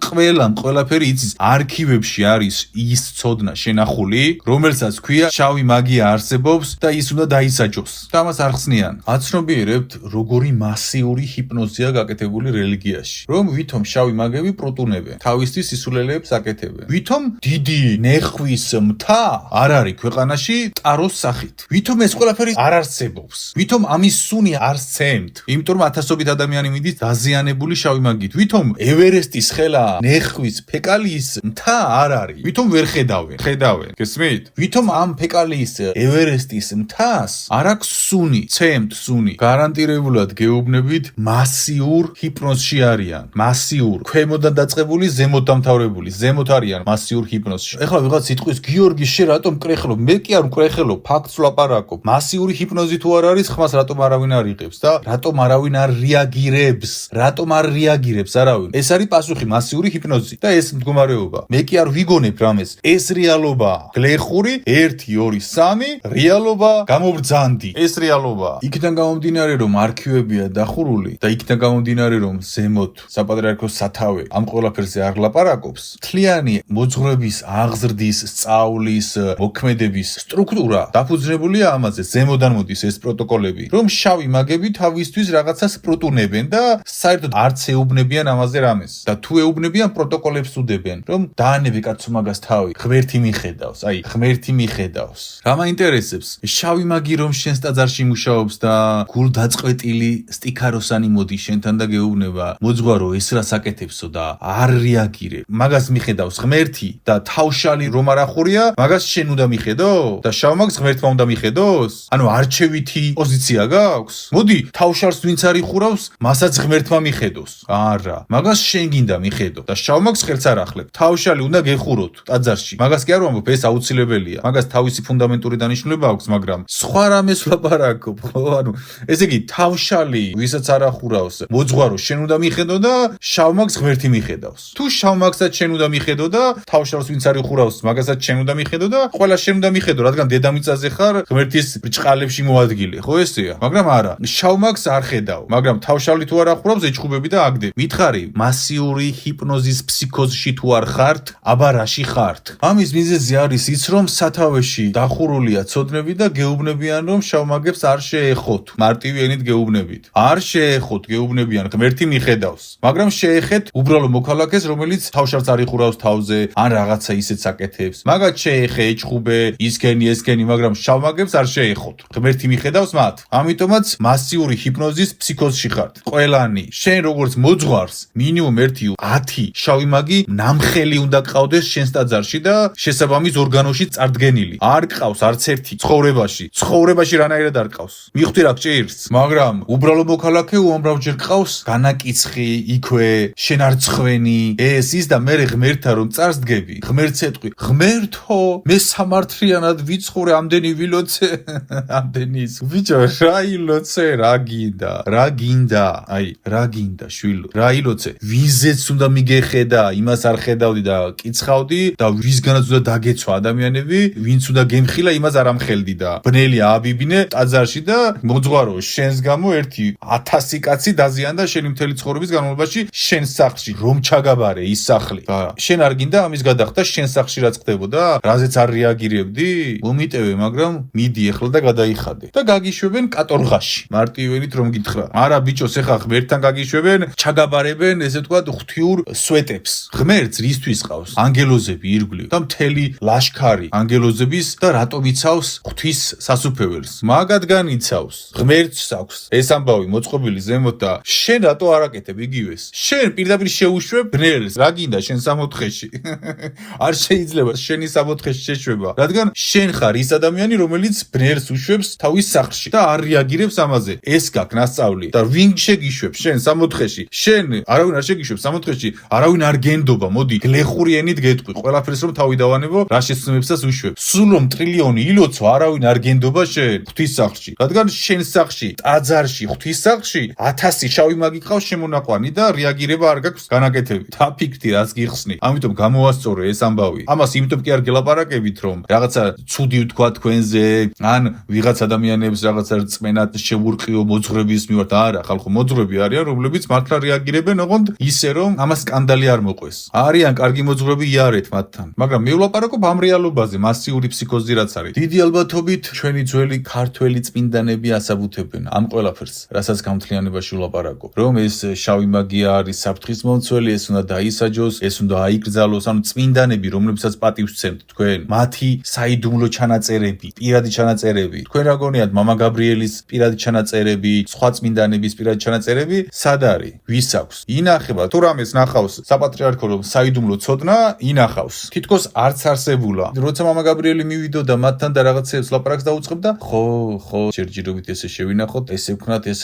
ყველაფერი იცის. არქივებში არის ის ცოდნა შენახული, რომელსაც ქვია შავი მაგია არსებობს და ის უნდა დაისაჯოს. და ამას არ ხსნიან. აცნობიერებთ, როგორი მასიური ჰიპნოზია გაკეთებული რელიგიაში. რომ ვითომ შავი მაგები პრუტუნებენ, თავისთვის სისულელეებს აკეთებენ. ვითომ დიდი ნეხვის მთა არ არის ქვეყანაში ტაროს სახით. ვითომ ეს ყველაფერი არ არსებობს. ვითომ ამის სუნი არ სცემთ. იმიტომ რომ ათასობით ადამიანი მიდის დაზიანებული შავი მაგით. ვითომ ევერესტის ხელა ნეხვის ფეკალიის მთა არ არის. ვითომ ვერ ხედავენ. გესმით? ვითომ ამ ფეკალიის ევერესტის მთას არ აქვს სუნი, ცემთ სუნი. გარანტირებულად გეუბნებით, მასიურ ჰიპნოზში არიან. მასიურ, ქვემოდან დაწყებული, ზემოთ დამთავრებული. ზემოთ არიან მასიურ ჰიპნოზში. ეხლა ვიღაც იტყვის, გიორგი, შე რატომ მკრეხელობ? მე კი არ მკრეხელობ, ფაქტს ვლაპარაკობ. მასიური ჰიპნოზი თუ არ არის, ხმას რატომ არავინ არ იღებს და რატომ არავინ არ რეაგირებს? რატომ არ რეაგირებს არავინ? ეს არის პასუხი, მასიური ჰიპნოზი და ეს მდგომარეობა. მე კი არ ვიგონებ რამეს. ეს რეალობაა. გლეხური 1 2 3 რეალობა გამობრძანდი. ეს რეალობაა. იქიდან გამომდინარე რომ არქივებია დახურული და იქიდან გამომდინარე რომ ზემოთ საპატრიარქოს სათავე ამ ყველაფერზე არ ლაპარაკობს, მთლიანი მოძღვრების, აღზრდის, სწავლის, მოქმედების სტრუქტურა დაფუძნებულია ამაზე. ზემოდან მოდის ეს პროტოკოლები, რომ შავი მაგები თავისთვის რაღაცას პროტუნებენ და საერთოდ არც ეუბნებიან ამაზე რამეს. და თუ ეუბნებიან პროტოკოლებს უდებენ, რომ დაანებე კაცო მაგას თავი, ღმერთი მიხედავს, ღმერთი მიხედავს. რა მაინტერესებს? შავი მაგი რომ შენს ტაძარში მუშაობს და გულდაწყვეტილი სტიქაროსანი მოდის შენთან და გეუბნება, მოძღვარო ეს რა საკეთებსო და არ რეაგირებ. მაგას მიხედავს ღმერთი და თავშალი რომ არ ახურია, მაგას შენ უნდა მიხედო და შავ მაგს ღმერთმა უნდა მიხედოს? ანუ არჩევითი პოზიცია გაქვს? მოდი, თავშალს ვინც არ იხურავს, მასაც ღმერთმა მიხედოს. არა, მაგას შენ გინდა მიხედო და შავ მაგს ხელს არ ახლებ. თავშალი უნდა გეხუროთ ტაძარში. მაგას კი არ ვამბობ, ეს აუცილებელია. მაგას თავისი ფუნდამენტური დანიშნულება აქვს, მაგრამ სხვა რამეს ვლაპარაკობ, ხო? ანუ ესე იგი, თავშალი ვისაც არ ახურავს, მოძღვარო შენ უნდა მიხედო და შავ მაგს ღმერთი მიხედავს. თუ შავ მაგსაც შენ უნდა მიხედო და თავშალს ვინც არ იხურავს, მაგასაც შენ უნდა მიხედო და ყველა შენ უნდა მიხედო, რადგან დედამიწაზე ხარ ღმერთის ბრჭყალებში მოადგილე, ხო ესეა? მაგრამ არა, შავ მაგს არ ხედავ, მაგრამ თავშალი თუ არ ახურავს, ეჭხუბები და აგდები. მითხარი, მასიური ჰიპნოზის ფსიქოზში თუ არ ხართ, აბა რაში ხართ? ამის მიზეზი არის ის, რომ სათავეში დახურულია ცოდნები და გეუბნებიან, რომ შავ მაგებს არ შეეხოთ. მარტივი ენით გეუბნებით. არ შეეხოთ, გეუბნებიან, ღმერთი მიხედავს. მაგრამ შეეხეთ უბრალო მოქალაქეს, რომელიც თავშალს არ იხურავს თავზე, ან რაღაცა ისეთ საკეთებს. მაგათ შეეხე, ეჭხუბე, ისქენი, ესქენი, მაგრამ შავ მაგებს არ შეეხოთ. ღმერთი მიხედავს მათ. ამიტომაც მასიური ჰიპნოზის ფსიქოზში ხართ. ყველანი, შენ როგორც მოძღვარს, მინიმუმ 1-10 შავი მაგი ნამხელი უნდა გყავდეს შენს ტაძარში და შესაბამის ორგანოში წარდგენილი. არ გყავს არც ერთი ცხოვრებაში. ცხოვრებაში რანაირად არ გყავს. მიხვდი რა გჭირს? მაგრამ უბრალო მოქალაქე უამრავჯერ გყავს განაკიცხი, იქვე, შენ არ ცხვენი, ეს ის და მე ღმერთთან რომ წარს დგები. ღმერთს ეტყვი, ღმერთო, მე სამართლიანად ვიცხოვრე, ამდენი ვილოცე, ამდენი ის. ბიჭო, რა ილოცე, რა გინდა? რა გინდა? რა გინდა, შვილო? რა ილოცე? ვიზეც უნდა მიგეხედა, იმას არ ხედავდი და კიცხავდი და ვისგანაც უნდა დაგეცვა ადამიანები, ვინც უნდა გემხილა, იმას არ ამხელდი და ბნელი ააბიბინე ტაძარში და მოძღვარო, შენს გამო 1000 კაცი დაზიანდა შენი მთელი ცხოვრების განმავლობაში შენ სახლში, რომ ჩაგაბარე ის სახლი. შენ არ გინდა ამის გადახდა შენ სახლში რაც ხდებოდა? რაზეც არ რეაგირებდი? მომიტევე, მაგრამ მიდი ეხლა და გადაიხადე. და გაგიშვებენ კატორღაში. მარტივენით რომ გითხრა. არა ბიჭოს, ეხლა ღმერთთან გაგიშვებენ, ჩაგაბარებენ, ესე ვთქვათ, ღვთიურ სვეტებს. ღმერთს რისთვის ყავს? ანგელოზები ირგვლივ და მთელი ლაშქარი ანგელოზების და რატომ იცავს ღვთის სასუფეველს? მაგად განიცავს. ღმერთს აქვს ეს ამბავი მოწყობილი ზემოთ და შენ რატო არ აკეთებ იგივეს? შენ პირდაპირ შეუშვებ ბნელს. რა გინდა შენ სამოთხეში? არ შეიძლება შენი სამოთხეში შეშვება, რადგან შენ ხარ ის ადამიანი, რომელიც ბნელს უშვებს თავის სახლში და არ რეაგირებს ამაზე. ეს გაქვს ნასწავლი და ვინ შეგიშვებს შენ სამოთხეში? შენ არავინ არ შეგიშვებს სამოთხეში, არავინ არ გენდობა. მოდი, გლეხური ენით გეტყვი, ყველაფერს რომ თავი დავანებო, რა შეცნობებსაც უშვებ. სულ რომ ტრილიონი ილოცვა, არავინ არ გენდობა შენ ღვთის სახლში, რადგან შენ სახლში, ტაძარში, ღვთის სახლში 1000 შავი მაგი ყავს შემონაყვანი და რეაგირება არ გაქვს განაკეთები. დაფიქრდი რაც გიხსნი. ამიტომ გამოასწორე ეს ამბავი. ამას იმიტომ კი არ გელაპარაკებით, რომ რაღაცა ცუდი ვთქვა თქვენზე, ან ვიღაც ადამიანებს რაღაცა რწმენად შეურყიო მოძღვრების მიმართ. არა, ხალხო, მოძღვრები არიან, რომლებიც მართლა რეაგირებენ ოღონდ ისე, რომ ამას სკანდალი არ მოყვეს. არიან კარგი მოძღვრები იარეთ მათთან. მაგრამ მე ვლაპარაკობ ამ რეალობაზე, მასიური ფსიქოზი რაც არის. დიდი ალბათობით ჩვენი ძველი ქართველი წმინდანები ასაბუთებენ ამ ყველაფერს, რასაც გამთლიანებაში ვლაპარაკობ. რომ ეს შავი მაგია არის საფრთხის მომცველი, ეს უნდა დაისაჯოს, ეს უნდა აიკრძალოს, ანუ წმინდანები, რომლებსაც პატივს სცემთ თქვენ, მათი საიდუმლო ჩანაწერები, პირადი ჩანაწერები, თქვენ რა გონიათ მამა გაბრიელის პირადი ჩანაწერები, სხვა წმინდანების პირადი ჩანაწერები, სად არის? ვის აქვს? ინახება, თუ რამეს ნახავს საპატრიარქო რომ საიდუმლო ცოდნა, ინახავს. თითქოს არც არსებულა. როცა მამა გაბრიელი მივიდოდა მათთან და რაღაცებს ლაპარაკს დაუწყებდა, ხო, ჯერჯერობით ესე შევინახოთ, ესე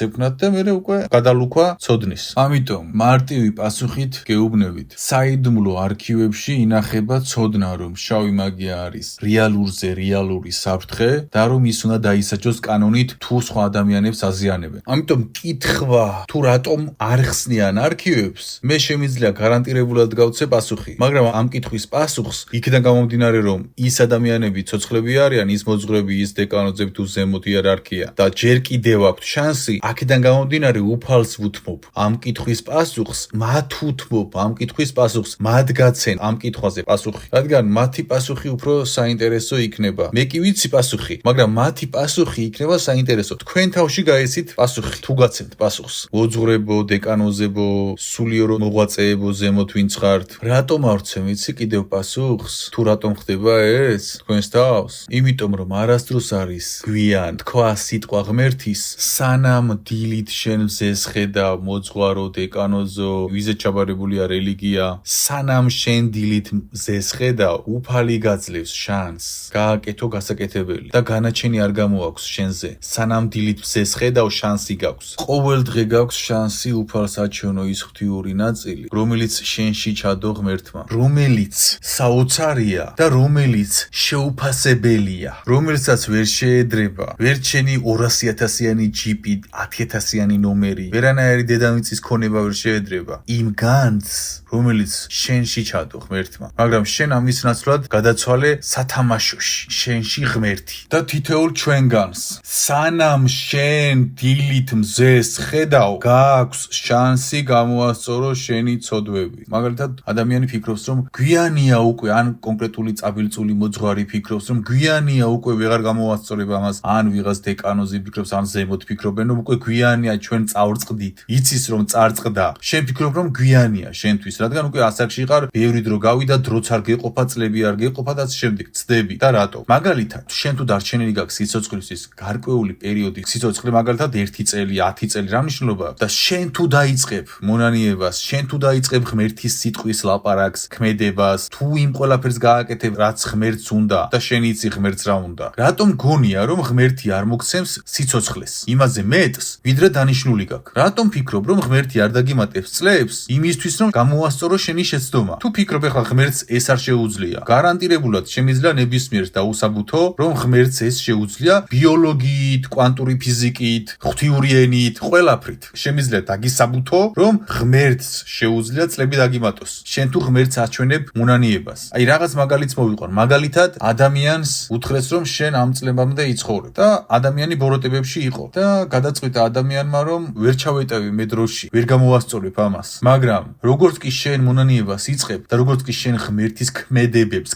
ვქნათ და მე უკვე გადალუქვა ცოდნის. ამიტომ მარტივი პასუხით გეუბნებით. საიდუმლო არქივებში ინახება ცოდნა, რომ შავი მაგია არის რეალურზე რეალური საფრთხე და რომ ის უნდა დაისაჯოს კანონით თუ სხვა ადამიანებს აზიანებენ. ამიტომ კითხვა თუ რატომ არ ხსნიან არქივებს, მე შემიძლია გარანტირებულად გავცე პასუხი. მაგრამ ამ კითხვის პასუხს, იქიდან გამომდინარე, რომ ის ადამიანები ცოცხლები არიან, ის მოძღვრები, ის დეკანოზები თუ ზემოთ იერარქია და ჯერ კიდევ აქვთ შანსი, აქედან გამომდინარე უფალს ვუთმობ ამ კითხვის პასუხს, მათ ვუთმობ ამ კითხვის პასუხს, მათ გაცენ ამ კითხვაზე პასუხი, რადგან მათი პასუხი უფრო საინტერესო იქნება. მე კი ვიცი პასუხი, მაგრამ მათი პასუხი იქნება საინტერესო. თქვენ თავში გაიცით პასუხი, თუ გაცემთ პასუხს. მოძღვრებო, დეკანოზებო, სულიერ მოღვაწეებო, ზემოთ ვინც ხართ, რატომ არ ვცემ იცი კიდევ პასუხს? თუ რატომ ხდება ეს თქვენს თავს? იმიტომ რომ არასდროს არის გვიან თქვა სიტყვა ღმერთის, სანამ დილით შენ მზეს ხედავ, მოძღვარო, დეკანოზო, ვიზე ჩაბარებულია რელიგია, სანამ შენ დილით მზეს ხედავ, უფალი გაძლევს შანსს, გააკეთო გასაკეთებელი და განაჩენი არ გამოაქვს შენზე. სანამ დილით მზეს ხედავ, შანსი გაქვს. ყოველ დღე გაქვს შანსი უფალს აჩვენო ის ღვთიური ნაწილი, რომელიც შენში ჩადო ღმერთმა, რომელიც საოცარია და რომელიც შეუფასებელია, რომელსაც ვერ შეედრება, ვერ ჩენი 200,000-იანი ჯიპი, 10,000-იანი ნომერი, ვერანაირი დედამიწის ქონება ვერ შეედრება იმ განძს, რომელიც შენში ჩადო ღმერთმა, მაგრამ შენ ამის ნაცვლად გადაცვალე სათამაშოში, შენში ღმერთი და თითოეულ ჩვენგანს, სანამ შენ დილით მზეს ხედავ, გააქვს შანსი გამოასწორო შენი ცოდვები. მაგალითად, ადამიანი ფიქრობს, რომ გვიანია უკვე, ან კონკრეტული წაბილწული მოძღვარი ფიქრობს, რომ გვიანია უკვე ვეღარ გამოასწორებ ამას, ან ვიღაც დეკანოზი ფიქრობს, ან ზემოთ ფიქრობენ, რომ უკვე გვიანია, ჩვენ წავწყდით. იცის რომ წარწყდა. შენ ფიქრობ, რომ გვიანია შენთვის, რადგან უკვე ასაკში ხარ, ბევრი დრო გავიდა, დროც არ გეყოფა, წლები არ გეყოფა და შემდეგ ცდები და რატო? მაგალითად, შენ თუ დარჩენილი გაქვს სიცოცხლისთვის გარკვეული პერიოდი, სიცოცხლე მაგალითად 1 წელი, 10 წელი რა მნიშვნელობა აქვს? და შენ თუ დაიწყებ მონანიებას, შენ თუ დაიწყებ ღმერთის სიტყვის ლაპარაკს, ქმედებას, თუ იმ ყველაფერს გააკეთებ, რაც ღმერთს უნდა და შენ იცი ღმერთს რა უნდა. რატომ გონია, რომ ღმერთი არ მოგცემს სიცოცხლეს? იმაზე მეტს, ვიდრე დანიშნული გაქვს. რატომ ფიქრობ, რომ ღმერთი არ დაგიმატებს წლებს იმისთვის, რომ გამოასწორო შენი შეცდომა? თუ ფიქრობ, ეხლა ღმერთს ეს არ შეუძლია, გარანტირებულად შემიძლია ნებისმიერს დაუსაბუთო, რომ ღმერთს ეს შეუძლია ბიოლოგიით, კვანტური ფიზიკით, ღვთიური ენით, ყველაფრით. შემიძლია დაგისაბუთო, რომ ღმერთს შეუძლია წლები დაგიმატოს. შენ თუ ღმერთს აჩვენებ მონანიებას. აი რაღაც მაგალითს მოვიყვან. მაგალითად, ადამიანს უთხრეს, რომ შენ ამ წლებამდე იცხოვრებ და ადამიანი ბოროტებებში იყო და გადაწყვიტა ადამიანმა, რომ ვერ ჩავეტევი მე დროში, ვერ გამოასწორებ ამას. მაგრამ როგორც კი შენ მონანიებას იწყებ და როგორც კი შენ ღმერთის ქმედებებს,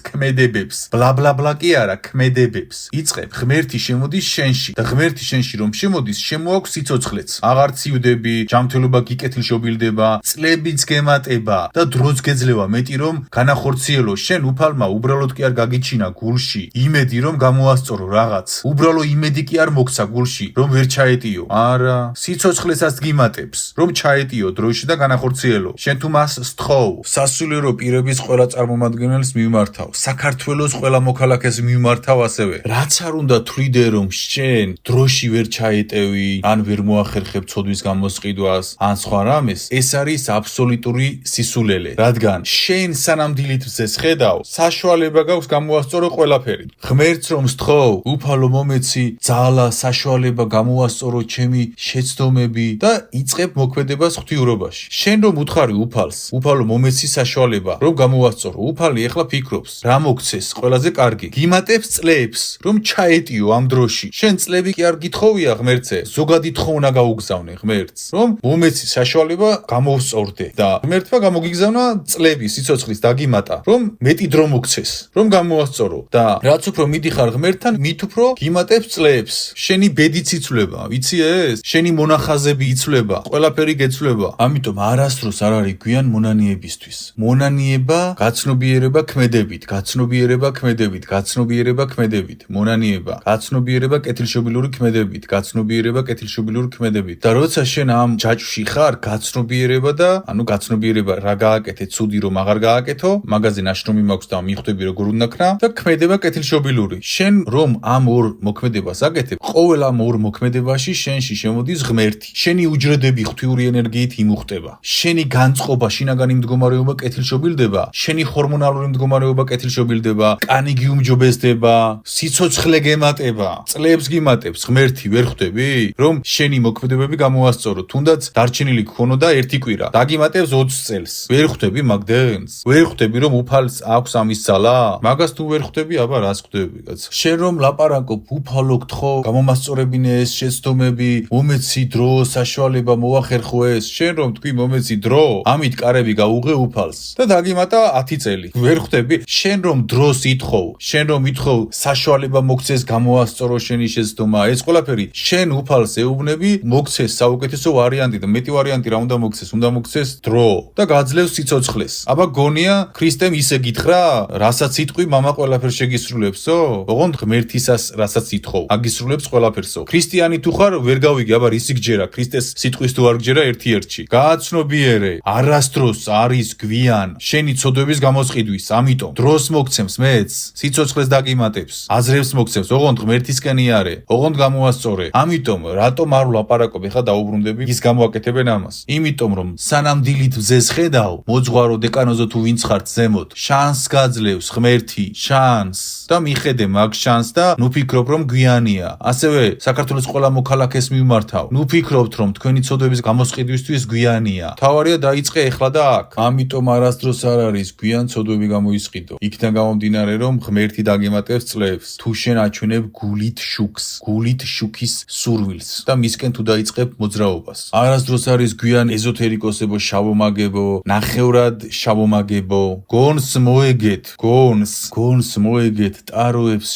ბლა კი არა, ქმედებებს იწყებ, ღმერთი შემოდის შენში და ღმერთი შენში რომ შემოდის, შემოაქვს სიცოცხლეც. აღარ ცივდები, ჯანმრთელობა გიკეთილშობილდება, წლებიც გემატება და დროც გეძლევა მეტი რომ განახორციელო. შენ უფალმა უბრალოდ კი არ გაგიჩინა გულში იმედი რომ გამოასწორო რაღაც. უბრალო იმედი კი არ მოგცა გულში რომ ვერ ჩაეტიო. არა, სიცოცხლესაც გიმატებს, რომ ჩაეტიო დროში და განახორციელო. შენ თუ მას სთხოვ, სასულიერო პირების ყველა წარმომადგენელს მიმართავ, საქართველოს ყველა მოქალაქეს მიმართავ ასევე. რაც არ უნდა თვლიდე რომ შენ დროში ვერ ჩაეტევი, ან ვერ მოახერხებ ცოდვის გამოსყიდვას, ან სხვა რამეს, ეს არის აბსოლუტური სისულელე, რადგან შენ სანამ დილით მზეს ხედავ, საშუალება გაქვს გამოასწორო ყველაფერი. ღმერთს რომ სთხოვ, უფალო მომეცი ძალა, საშუალება გამოასწორო ჩემი შეცდომები და იწყებ მოქმედებას ღვთიურობაში. შენ რომ უთხარი უფალს, უფალო მომეცი საშუალება, რომ გამოასწორო, უფალი ეხლა ფიქრობს, რა მოგცეს ყველაზე კარგი, გიმატებს წლებს, რომ ჩაეტიო ამ დროში. შენ წლები კი არ გითხოვია ღმერთზე, ზოგადი თხოვნა გაუგზავნე ღმერთს, რომ მომეცი საშუალება გამოვსწორდე და ღმერთმა გამოგიგზავნა წლები სიცოცხლის დაგიმატა, რომ მეტი დრო მოგცეს, რომ გამოასწორო და რაც უფრო მიდიხარ ღმერთთან, მით უფრო გიმატებს წლებს. შენი ბედიც იცვლება, ვიცი ეს? შენი მონახაზები იცვლება, ყველაფერი გეცვლება. ამიტომ არასდროს არ არის გვიან მონანიებისთვის. მონანიება გაცნობიერება ქმედებით, გაცნობიერება ქმედებით, გაცნობიერება ქმედებით, მონანიება, გაცნობიერება კეთილშობილური ქმედებით, გაცნობიერება კეთილშობილური ქმედებით. და როცა შენ ამ ჯაჭვში ხარ, გაცნობიერება და გაცნობიერება რა გააკეთე, ცუდი რომ აღარ გააკეთო, მაგაზე ნაშრომი მაქვს და მიხვდები როგორ უნდა ქნა და ქმედება კეთილშობილური. შენ რომ ამ ორ მოქმედებას აკეთებ, ყოველ ამ ორ მოქმედებაში შენში შემოდის ღმერთი. შენი უჯრედები ღვთიური ენერგიით იმუხტება. შენი განწყობა, შინაგანი მდგომარეობა კეთილშობილდება, შენი ჰორმონალური მდგომარეობა კეთილშობილდება, კანი გიუმჯობესდება, სიცოცხლე გემატება, წლებს გიმატებს. ღმერთი ვერ ხვდები, რომ შენი მოქმედებები გამოასწორო, თუნდაც დარჩენილი გქონოდა 1 კვირა, დაგიმატებს 20 წელს. ვერ ხვდები მაგდენს? ვერ ხვდები რომ უფალს აქვს ამის ძალა? მაგას თუ ვერ ხვდები, აბა რას ხვდები, კაცო? შენ რომ ლაპარაკობ, უფალო გთხო, გამომასწორებინე ეს შეცდომები, მომეცი დრო, საშუალება მოახერხო ეს, შენ რომ თქვი მომეცი დრო, ამით კარები გაუღე უფალს და დაგიმატა 10 წელი. ვერ ხვდები? შენ რომ დროს ითხოვ, შენ რომ ითხოვ საშუალება მოგცეს გამოასწორო შენი შეცდომა, ეს ყველაფერი შენ უფალს ეუბნები, მოგცეს საუკეთესო ვარიანტი და მეტი ვარიანტი რა უნდა მოგცეს? უნდა მოგცეს დრო და გაძლევს სიცოცხლეს. აბა გონია ქრისტემ ისე გითხრა, რასაც იტყვი, მამა ყველაფერს შეგისრულებსო? ოღონდ ღმერთისას რასაც ითხოვ, აგისრულებს ყველაფერსო. ქრისტიანი თუ ხარ, ვერ გავიგე, აბა რისი გჯერა? ქრისტეს სიტყვის თუ არ გჯერა ერთ-ერთში. გააცნობიერე, არასდროს არის გვიან შენი ცოდვების გამოსყიდვის, ამიტომ დროს მოგცემს მეც, სიცოცხლეს დაგიმატებს, აზრებს მოგცემს, ოღონდ ღმერთისკენ იარე, ოღონდ გამოასწორე. ამიტომ რატომ არ ვლაპარაკობ, ეხლა დაუბრუნდები, ის გამოაკეთებენ ამას. იმიტომ რომ სანამ დილით მზეს ხედავ, მოძღვარო დეკანოზო თუ ვინც ხართ ზემოთ, შანსს გაძლევს ღმერთი, შანსს და მიხედე მაგ შანსს და ნუ ფიქრობ რომ გვიანია. ასევე საქართველოს ყველა მოქალაქეს მიმართავ, ნუ ფიქრობთ რომ თქვენი ცოდვების გამოსყიდვისთვის გვიანია. თავარია დაიწყე ეხლა და აქ. ამიტომ არასდროს არ არის გვიან ცოდვები გამოისყიდო. იქიდან გამომდინარე რომ ღმერთი დაგემატებს წლებს. თუ შენ აჩვენებ გულით შუქს, გულით შუქის სურვილს და მისკენ თუ დაიწყებ მოძრაობას. არასდროს არის გვიან ეზოთერიკოსებო, შავომაგებო, ნახევრად შავომაგებო. გონს მოეგეთ ტაროებს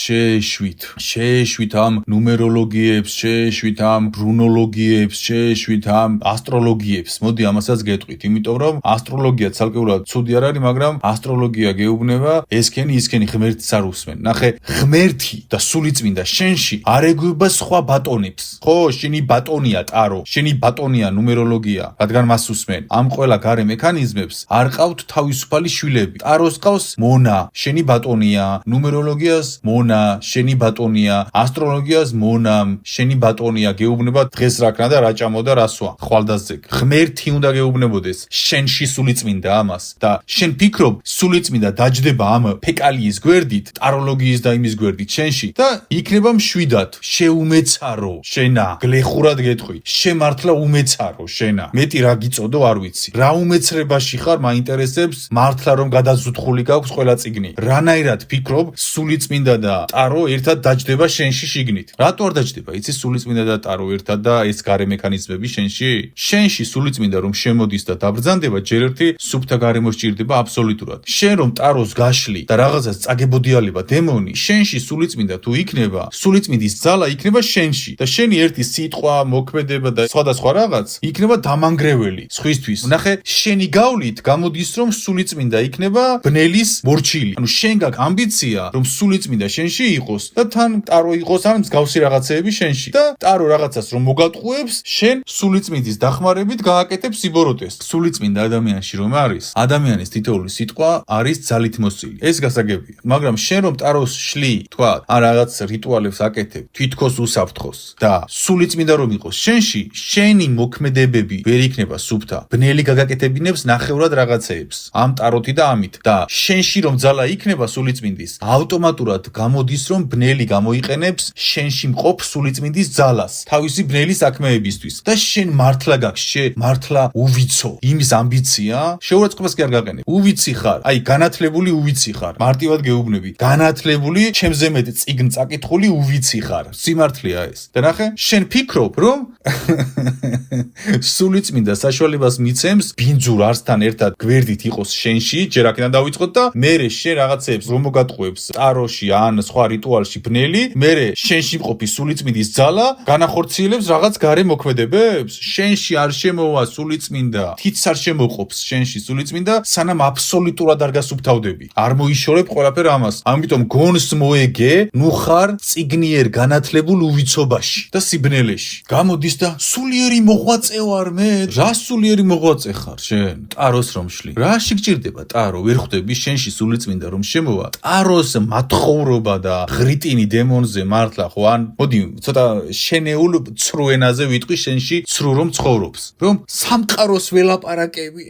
შეეშვით ამ ნუმეროლოგიებს, შეეშვით ამ ბრუნოლოგიებს, შეეშვით ამ ასტროლოგიებს. მოდი ამასაც გეტყვით, იმიტომ რომ ასტროლოგია ცალკეულად ცუდი არ არის, მაგრამ ასტროლოგია გეუბნება ესქენი ღმერთს არ უსმენ. ნახე, ღმერთი და სულიწმინდა შენში არ ეგუება სხვა ბატონებს. ხო, შენი ბატონია ტარო, შენი ბატონია ნუმეროლოგია, რადგან მას უსმენ. ამ ყველა გარე მექანიზმებს არ ყავთ თავისუფალი შვილები. ტაროს ყავს მონა, შენი ბატონია, ნუმეროლოგიას მონა, შენი ბატონია, ასტროლოგიას მონამ, შენი ბატონია, გეუბნება დღეს რა ქნა და რა ჭამო და რა სვა. ხვალდაზეგ. ღმერთი უნდა გეუბნებოდეს შენში სულიწმინდა ამას და შენ ფიქრობ სულიწმინდა დაჯდება ამ ფეკალიის გვერდით, ტაროლოგიის და იმის გვერდით შენში და იქნება მშვიდად. შეუმეცარო შენა, გლეხურად გეტყვი, შემართლა უმეცარო შენა. მეტი რა გიწოდო არ ვიცი. რა უმეცრებაში ხარ, მაინტერესებს მართლა რომ გადაზუთხული გაქვს ყველა წიგნი. რანაირად ფიქრობ სულიწმინდა და ტარო ერთად დაჯდება შენში შიგნით. რატო არ დაჯდება? იცი სულიწმინდა და ტარო ერთად და ეს გარე მექანიზმები შენში? შენში სულიწმინდა რომ შემოდის და დაბრძანდება, ჯერ ერთი სუფთა გარემო სჭირდება აბსოლუტურად. შენ რომ ტაროს გაშლი და რაღაცას წაგებოდიალება დემონი, შენში სულიწმინდა თუ იქნება, სულიწმინდის ძალა იქნება შენში და შენი ერთი სიტყვა, მოქმედება და სხვადასხვა რაღაც იქნება დამანგრეველი სხვისთვის. ნახე, შენი გავლით გამოდის რომ სულიწმინდა იქნება ბნელის მორჩილი. ანუ შენ გაქვს ამბიცია რომ სულიწმინდა შენში იყოს და თან ტარო იყოს ან მსგავსი რაღაცეები შენში და ტარო რაღაცას რომ მოგატყუებს, შენ სულიწმინდის დახმარებით გააკეთებ სიბოროტეს. სულიწმინდა ადამიანში რომ არის, ადამიანის თითოეული სიტყვა არის ძალით მოსილი. ეს გასაგებია. მაგრამ შენ რომ ტაროს შლი, თქვა, ან რაღაც რიტუალებს აკეთებ, თვითქოს უსაფრთხოს და სულიწმინდა რომ იყოს შენში, შენი მოქმედებები ვერ იქნება სუფთა. ბნელი გაგაკეთებინებს ნახევრად რაღაცეებს. ამ ტაროთი და ამით და შენში რომ ძალა იქნება სულიწმინდის, ავტომატურად გამოდის რომ ბნელი გამოიყენებს შენში მყოფ სულიწმინდის ძალას თავისი ბნელი საქმეებისთვის და შენ მართლა გაქვს, მართლა უვიცო იმის ამბიცია, შეურაცხყოფას კი არ გაყენებ. უვიცი ხარ, აი განათლებული უვიცი ხარ. მარტივად გეუბნები, განათლებული, ჩემზე მეტ წიგნ წაკითხული უვიცი ხარ. სიმართლეა ეს. და ნახე, შენ ფიქრობ რომ სულიწმინდა საშუალებას მიცემს ბინძურ არსთან ერთად გვერდით იყოს შენში, ჯერ აქედან დავიწყოთ და მერე შენ რაღაცეებს რომ მოგატყუებს ტაროში ან სხვა რიტუალში ბნელი, მერე შენში მყოფი სულიწმინდის ძალა განახორციელებს რაღაც გარე მოქმედებებს. შენში არ შემოვა სულიწმინდა, თითს არ შემოყოფს შენში სულიწმინდა, სანამ აბსოლუტურად არ გასუფთავდები. არ მოიშორებ ყველაფერ ამას. ამიტომ გონს მოეგე, ნუ ხარ წიგნიერ განათლებულ უვიცობაში და სიბნელეში. გამოდის და სულიერი მოღვაწე ვარ მე. რა სულიერი მოღვაწე ხარ შენ? ტაროს რომ შლი. რა შეგჭირდება ტარო? ვერ ხვდები შენში სულიწმინდა რომ შემოვა? ტაროს მათხოვრობა და ღრიტინი დემონზე მართლა ხო? ან მოდი ცოტა შენეულ ცრუ ენაზე ვიტყვი, შენში ცრუ რომ ცხოვრობს. რომ სამყაროს ველაპარაკები.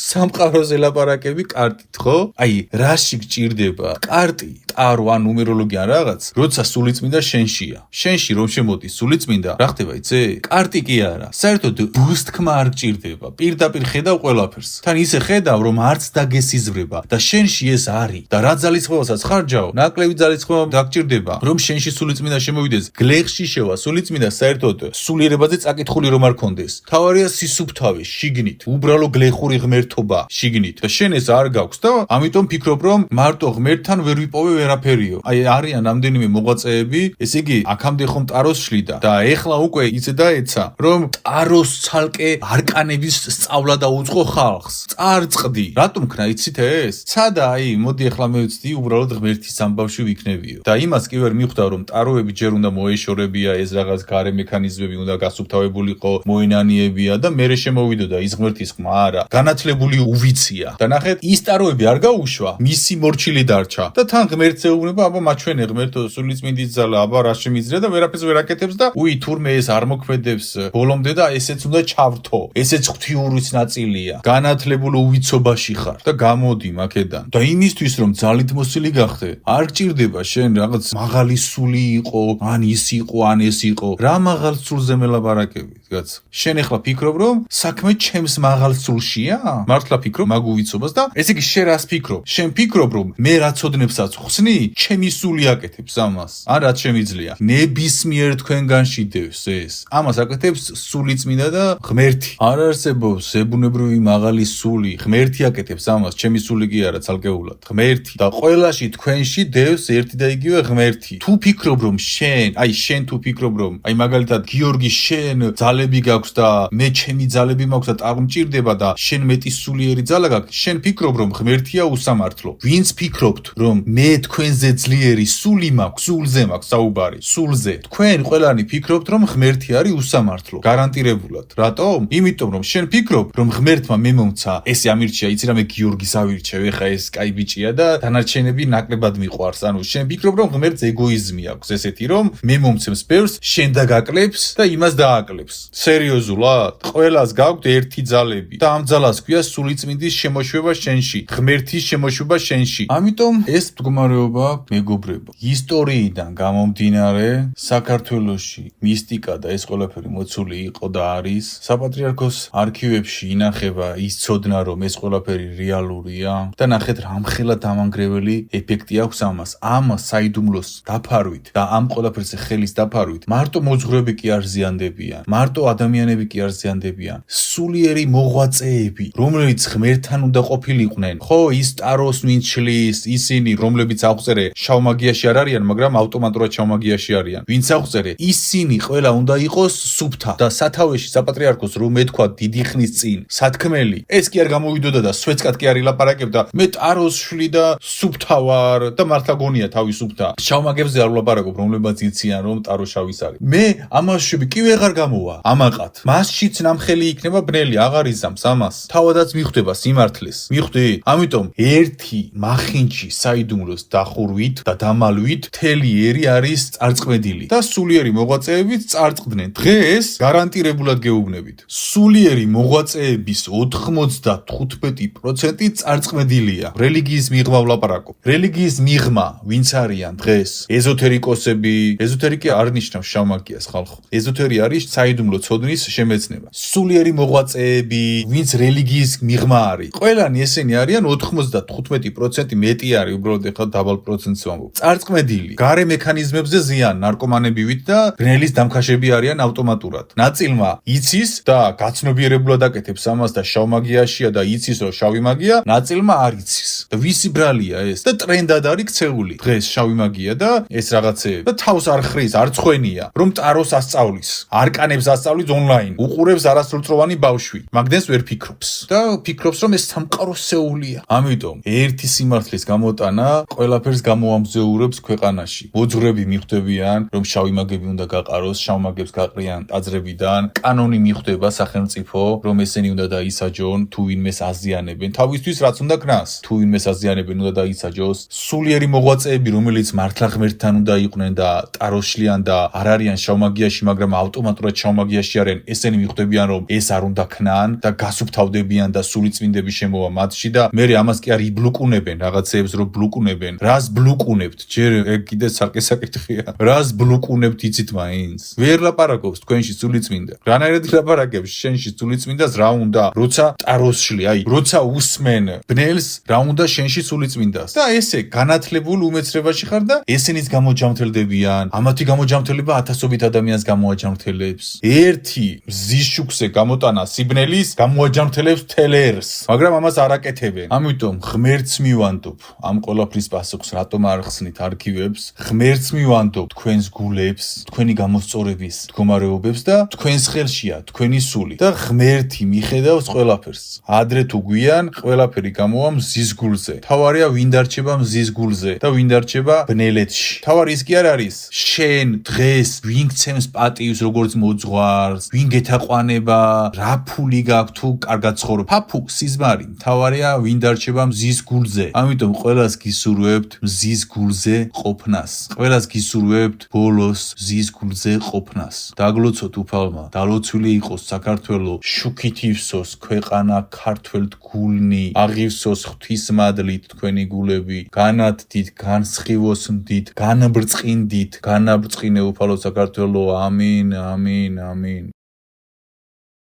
სამყაროს ველაპარაკები კარტით, ხო? აი, რა შეგჭირდება? კარტი, ტარო ან ნუმეროლოგია რაღაც, როცა სულიწმინდა შენშია. შენში რომ შემოდის სულიწმინდა, რა ხდება იცი? კარტი კი არა. საერთოდ ბუსტქმა არ გჭირდება. პირდაპირ ხედავ ყველაფერს. თან ისე ხედავ, რომ არც დაგესიზრება და შენში ეს არის და რა ძალისხმევასაც ხარჯაო, ნაკლები ძალისხმევა დაგჭირდება, რომ შენში სულიწმინდა შემოვიდეს, გლეხში შევა, სულიწმინდა საერთოდ სულიერებაზე წაკითხული რომ არ კონდეს. თავარია სისუფთავე, შიგნით, უბრალო გლეხური ღმერთობა, შიგნით. და შენ ეს არ გაქვს და ამიტომ ფიქრობ, რომ მარტო ღმერთთან ვერ ვიპოვე ვერაფერიო. აი არიან რამდენიმე მოღვაწეები, ესე იგი, აქამდე ხომ ტაროს შლიდა და ეხლა უკვე იცე და ეცა, რომ ტაროს ცალკე არკანების სწავლა დაუწყო ხალხს. წარწყდი. რატომ ქნა იცით ეს? სადა აი, მოდი ეხლა მე ვცდი, უბრალოდ ღმერთის ამბავში ვიქნებიო. და იმას კი ვერ მივხვდავ, რომ ტაროები ჯერ უნდა მოეშორებია, ეს რაღაც გარე მექანიზმები უნდა გასუფთავებულიყო, მოენანიებია და მერე შემოვიდოდა ის ღმერთის ხმა არა. განათლებული უვიცია. და ნახეთ, ის ტაროები არ გაუშვა, მისი მორჩილი დარჩა. და თან ღმერთს ეუბნება, აბა მაჩვენე ღმერთო, სულიწმინდის ძალა, აბა რა შემიძლია და ვერაფერს ვერ აკეთებს და უი თურმე ეს არ მოქმედებს ბოლომდე და ესეც უნდა ჩავრთო. ესეც ღვთიურის ნაწილია. განათლებულ უვიცობაში ხარ და გამოდი მაკედან. და იმისთვის რომ ძალით მოსილი გახდე, არ გჭირდება შენ რაღაც მაღალი სული იყო, ან ის იყო, ან ეს იყო. რა მაღალ სულზე მელაპარაკებით, კაც? შენ ეხლა ფიქრობ, რომ საქმე ჩემს მაღალ სულშია? მართლა ფიქრობ მაგ უვიცობას და ესე იგი შენ რას ფიქრობ? შენ ფიქრობ, რომ მე რა ცოდნებსაც ხსნი, ჩემი სული აკეთებს ამას? ან რაც შემიძლია. ნებისმიერ თქვენგანში დევს ეს. ამას აკეთებს სულიწმინდა და ღმერთი. არ არსებობს ზებუნებრივი მაღალი სული. ღმერთი აკეთებს ამას, ჩემი სული კი არა ცალკეულად. ღმერთი და ყველაში თქვენში დევს ერთი და იგივე ღმერთი. თუ ფიქრობ, რომ შენ თუ ფიქრობ, რომ აი მაგალითად გიორგი შენ ძალები გაქვს და მე ჩემი ძალები მაქვს და აღმჭირდება და შენ მეტი სულიერი ძალა გაქვს, შენ ფიქრობ, რომ ღმერთია უსამართლო. ვინც ფიქრობთ, რომ მე თქვენზე ძლიერი სული მაქვს, სულზე მაქვს საუბარი, სულზე. თქვენ ყველანი ფიქრობთ, რომ ღმერთი არის უსამართლო, გარანტირებულად. რატომ? იმიტომ რომ შენ ფიქრობ, რომ ღმერთმა მე მომცა, ესე ამირჩია, იცი რა მე გიორგის ავირჩევ, ეხა ეს კაი ბიჭია და დანარჩენები ნაკლებად მიყვარს. ანუ შენ ფიქრობ, რომ ღმერთს ეგოიზმი აქვს, ესეთი რომ მე მომცემს ბევრს, შენ დაგაკლებს და იმას დააკლებს. სერიოზულად? ყველას გაქვთ ერთი ძალები და ამ ძალას ქვია სულიწმინდის შემოშვება შენში, ღმერთის შემოშვება შენში. ამიტომ ეს მდგომარეობა მეგობრებო, ისტორიიდან გამომდინარე, საქართველოში მისტიკა და ეს ყველაფერი მოცული იყო და არის. საპატრიარქოს არქივებში ინახება ის ცოდნა, რომ ეს ყველაფერი რეალურია და ნახეთ რამხელა დამანგრეველი ეფექტი აქვს ამას. ამ საიდუმლოს დაფარვით და ამ ყველაფერზე ხელის დაფარვით მარტო მოძღვრები კი არ ზიანდებიან, მარტო ადამიანები კი არ ზიანდებიან, სულიერი მოღვაწეები, რომლებიც ღმერთთან უნდა ყოფილიყვნენ. ხო, ის ტაროს ვინც შლის, ისინი, რომლებიც აღწერე შავმაგიაში არ არიან, მაგრამ ავტომატურად შავმაგიაში არიან. ვინც აღწერე, ისინი ყველა უნდა იყოს სუფთა და სათავეში საპატრიარქოს რომ ეთქვა დიდი ხნის წინ, სათქმელი. ეს კი არ გამოვიდოდა და სვეცკად კი არ ილაპარაკებდა. მე ტაროს შვლი და სუფთა ვარ და მართლა გონია თავი სუფთა. შავმაგებზე არ ვლაპარაკობ, რომლებიც იციან რომ ტარო შავის არის. მე ამასშვები კი ვეღარ გამოვა. ამაყად. მასშიც ნამხელი იქნება ბნელი, აღარ იზამს ამას. თავადაც მიხვდება სიმართლეს. მიხვდი? ამიტომ ერთი მახინჩი საიდუმლოს დახურვით და დამალვით მთელი ერი არის წარწყმედილი და სულიერი მოღვაწეებიც წარწყდნენ. დღეს გარანტირებულად გეუბნებით. სულიერი მოღვაწეების 95% წარწყმედილია. რელიგიის მიღმა ვლაპარაკობ. რელიგიის მიღმა ვინც არიან დღეს? ეზოთერიკოსები, ეზოთერიკი არ ნიშნავს შავმაგიას ხალხო. ეზოთერი არის საიდუმლო ცოდნის შემეცნება. სულიერი მოღვაწეები, ვინც რელიგიის მიღმა არის. ყველანი ესენი არიან 95% მეტი არის, უბრალოდ ეხლა დაბალ პროცენტს ვამბობ. წარწყმედილი, გარე მექანიზმებზე ზიან, ნარკომანებივით და ბნელის დამქაშები არიან ავტომატურად. ნაწილმა იცის და გაცნობიერებულად აკეთებს ამას და შავმაგიაშია და იცის რომ შავი მაგია, ნაწილმა არ იცის. და ვისი ბრალია ეს? და ტრენდად არის ქცეული. დღეს შავი მაგია და ეს რაღაცეები. და თავს არ ხრის, არ ცხენია, რომ ტაროს ასწავლის, არკანებს ასწავლის ონლაინ, უყურებს არასრულწლოვანი ბავშვი. მაგდენს ვერ ფიქრობს. და ფიქრობს რომ ეს სამყაროსეულია. ამიტომ ერთი სიმართლის გამოტანა ყველაფერს გამოამზეურებს ქვეყანაში. მოძღვრები მიხვდებიან, რომ შავი მაგები უნდა გაყაროს, შავმაგებს გაყრიან ტაძრებიდან, კანონი მიხვდება სახელმწიფო, რომ ესენი უნდა დაისაჯონ, თუ ვინმეს აზიანებენ. თავისთვის რაც უნდა ქნას, თუ ვინმეს აზიანებენ, უნდა დაისაჯოს. სულიერი მოღვაწეები, რომელიც მართლა ღმერთთან უნდა იყვნენ და ტაროს შლიან და არ არიან შავმაგიაში, მაგრამ ავტომატურად შავმაგია ნოსტალგიაში არიან, ესენი მიხვდებიან, რომ ეს არ უნდა ქნან და გასუფთავდებიან და სულიწმინდები შემოვა მათში და მე ამას კი არ იბლუკუნებენ რაღაცეებს, რომ ბლუკუნებენ. რას ბლუკუნებთ? ჯერ ეგ კიდე საკითხია. რას ბლუკუნებთ იცით მაინც? ვერ ლაპარაკობს თქვენში სულიწმინდა. რანაირად ლაპარაკებს შენში სულიწმინდას რა უნდა? როცა ტაროსშლი, აი, როცა უსმენ ბნელს რა უნდა შენში სულიწმინდას. და ესე განათლებულ უმეცრებაში ხარ და ესენიც გამოჯამრთელდებიან. ამათი გამოჯამრთელება ათასობით ადამიანს გამოაჯამრთელებს. ერთი მზის შუქზე გამოტანა სიბნელის გამოაჯამრთელებს თელერს. მაგრამ ამას არ აკეთებენ. ამიტომ ღმერთს მივანდობ ამ ყველაფრის პასუხს, რატომ არ ხსნით არქივებს? ღმერთს მივანდობ თქვენს გულებს, თქვენი გამოსწორების მდგომარეობებს და თქვენს ხელშია თქვენი სული და ღმერთი მიხედავს ყველაფერს. ადრე თუ გვიან ყველაფერი გამოვა მზის გულზე. თავარია ვინ დარჩება მზის გულზე და ვინ დარჩება ბნელეთში. თავარი ის კი არ არის შენ დღეს ვინ გცემს პატივს როგორც მოძღვარს, ვინ გეთაყვანება, რა ფული გაქვს თუ კარგად ცხოვრობ. ფაფუ სიზმარი, თავარია ვინ დარჩება მზის გულზე. ამიტომ ყველას გისურვებთ მზის გულზე ყოფნას. ყველას გისურვებთ ბოლოს მზის გულზე ყოფნას. დაგლოცოთ უფალმა, დალოცვილი იყოს საქართველო, შუქით ივსოს ქვეყანა ქართველთ გულნი, აღივსოს ღვთისმადლით თქვენი გულები, განათდით, განსხივოსნდით, განბრწყინდით, განაბრწყინე უფალო საქართველო. ამინ, ამინ, ამინ.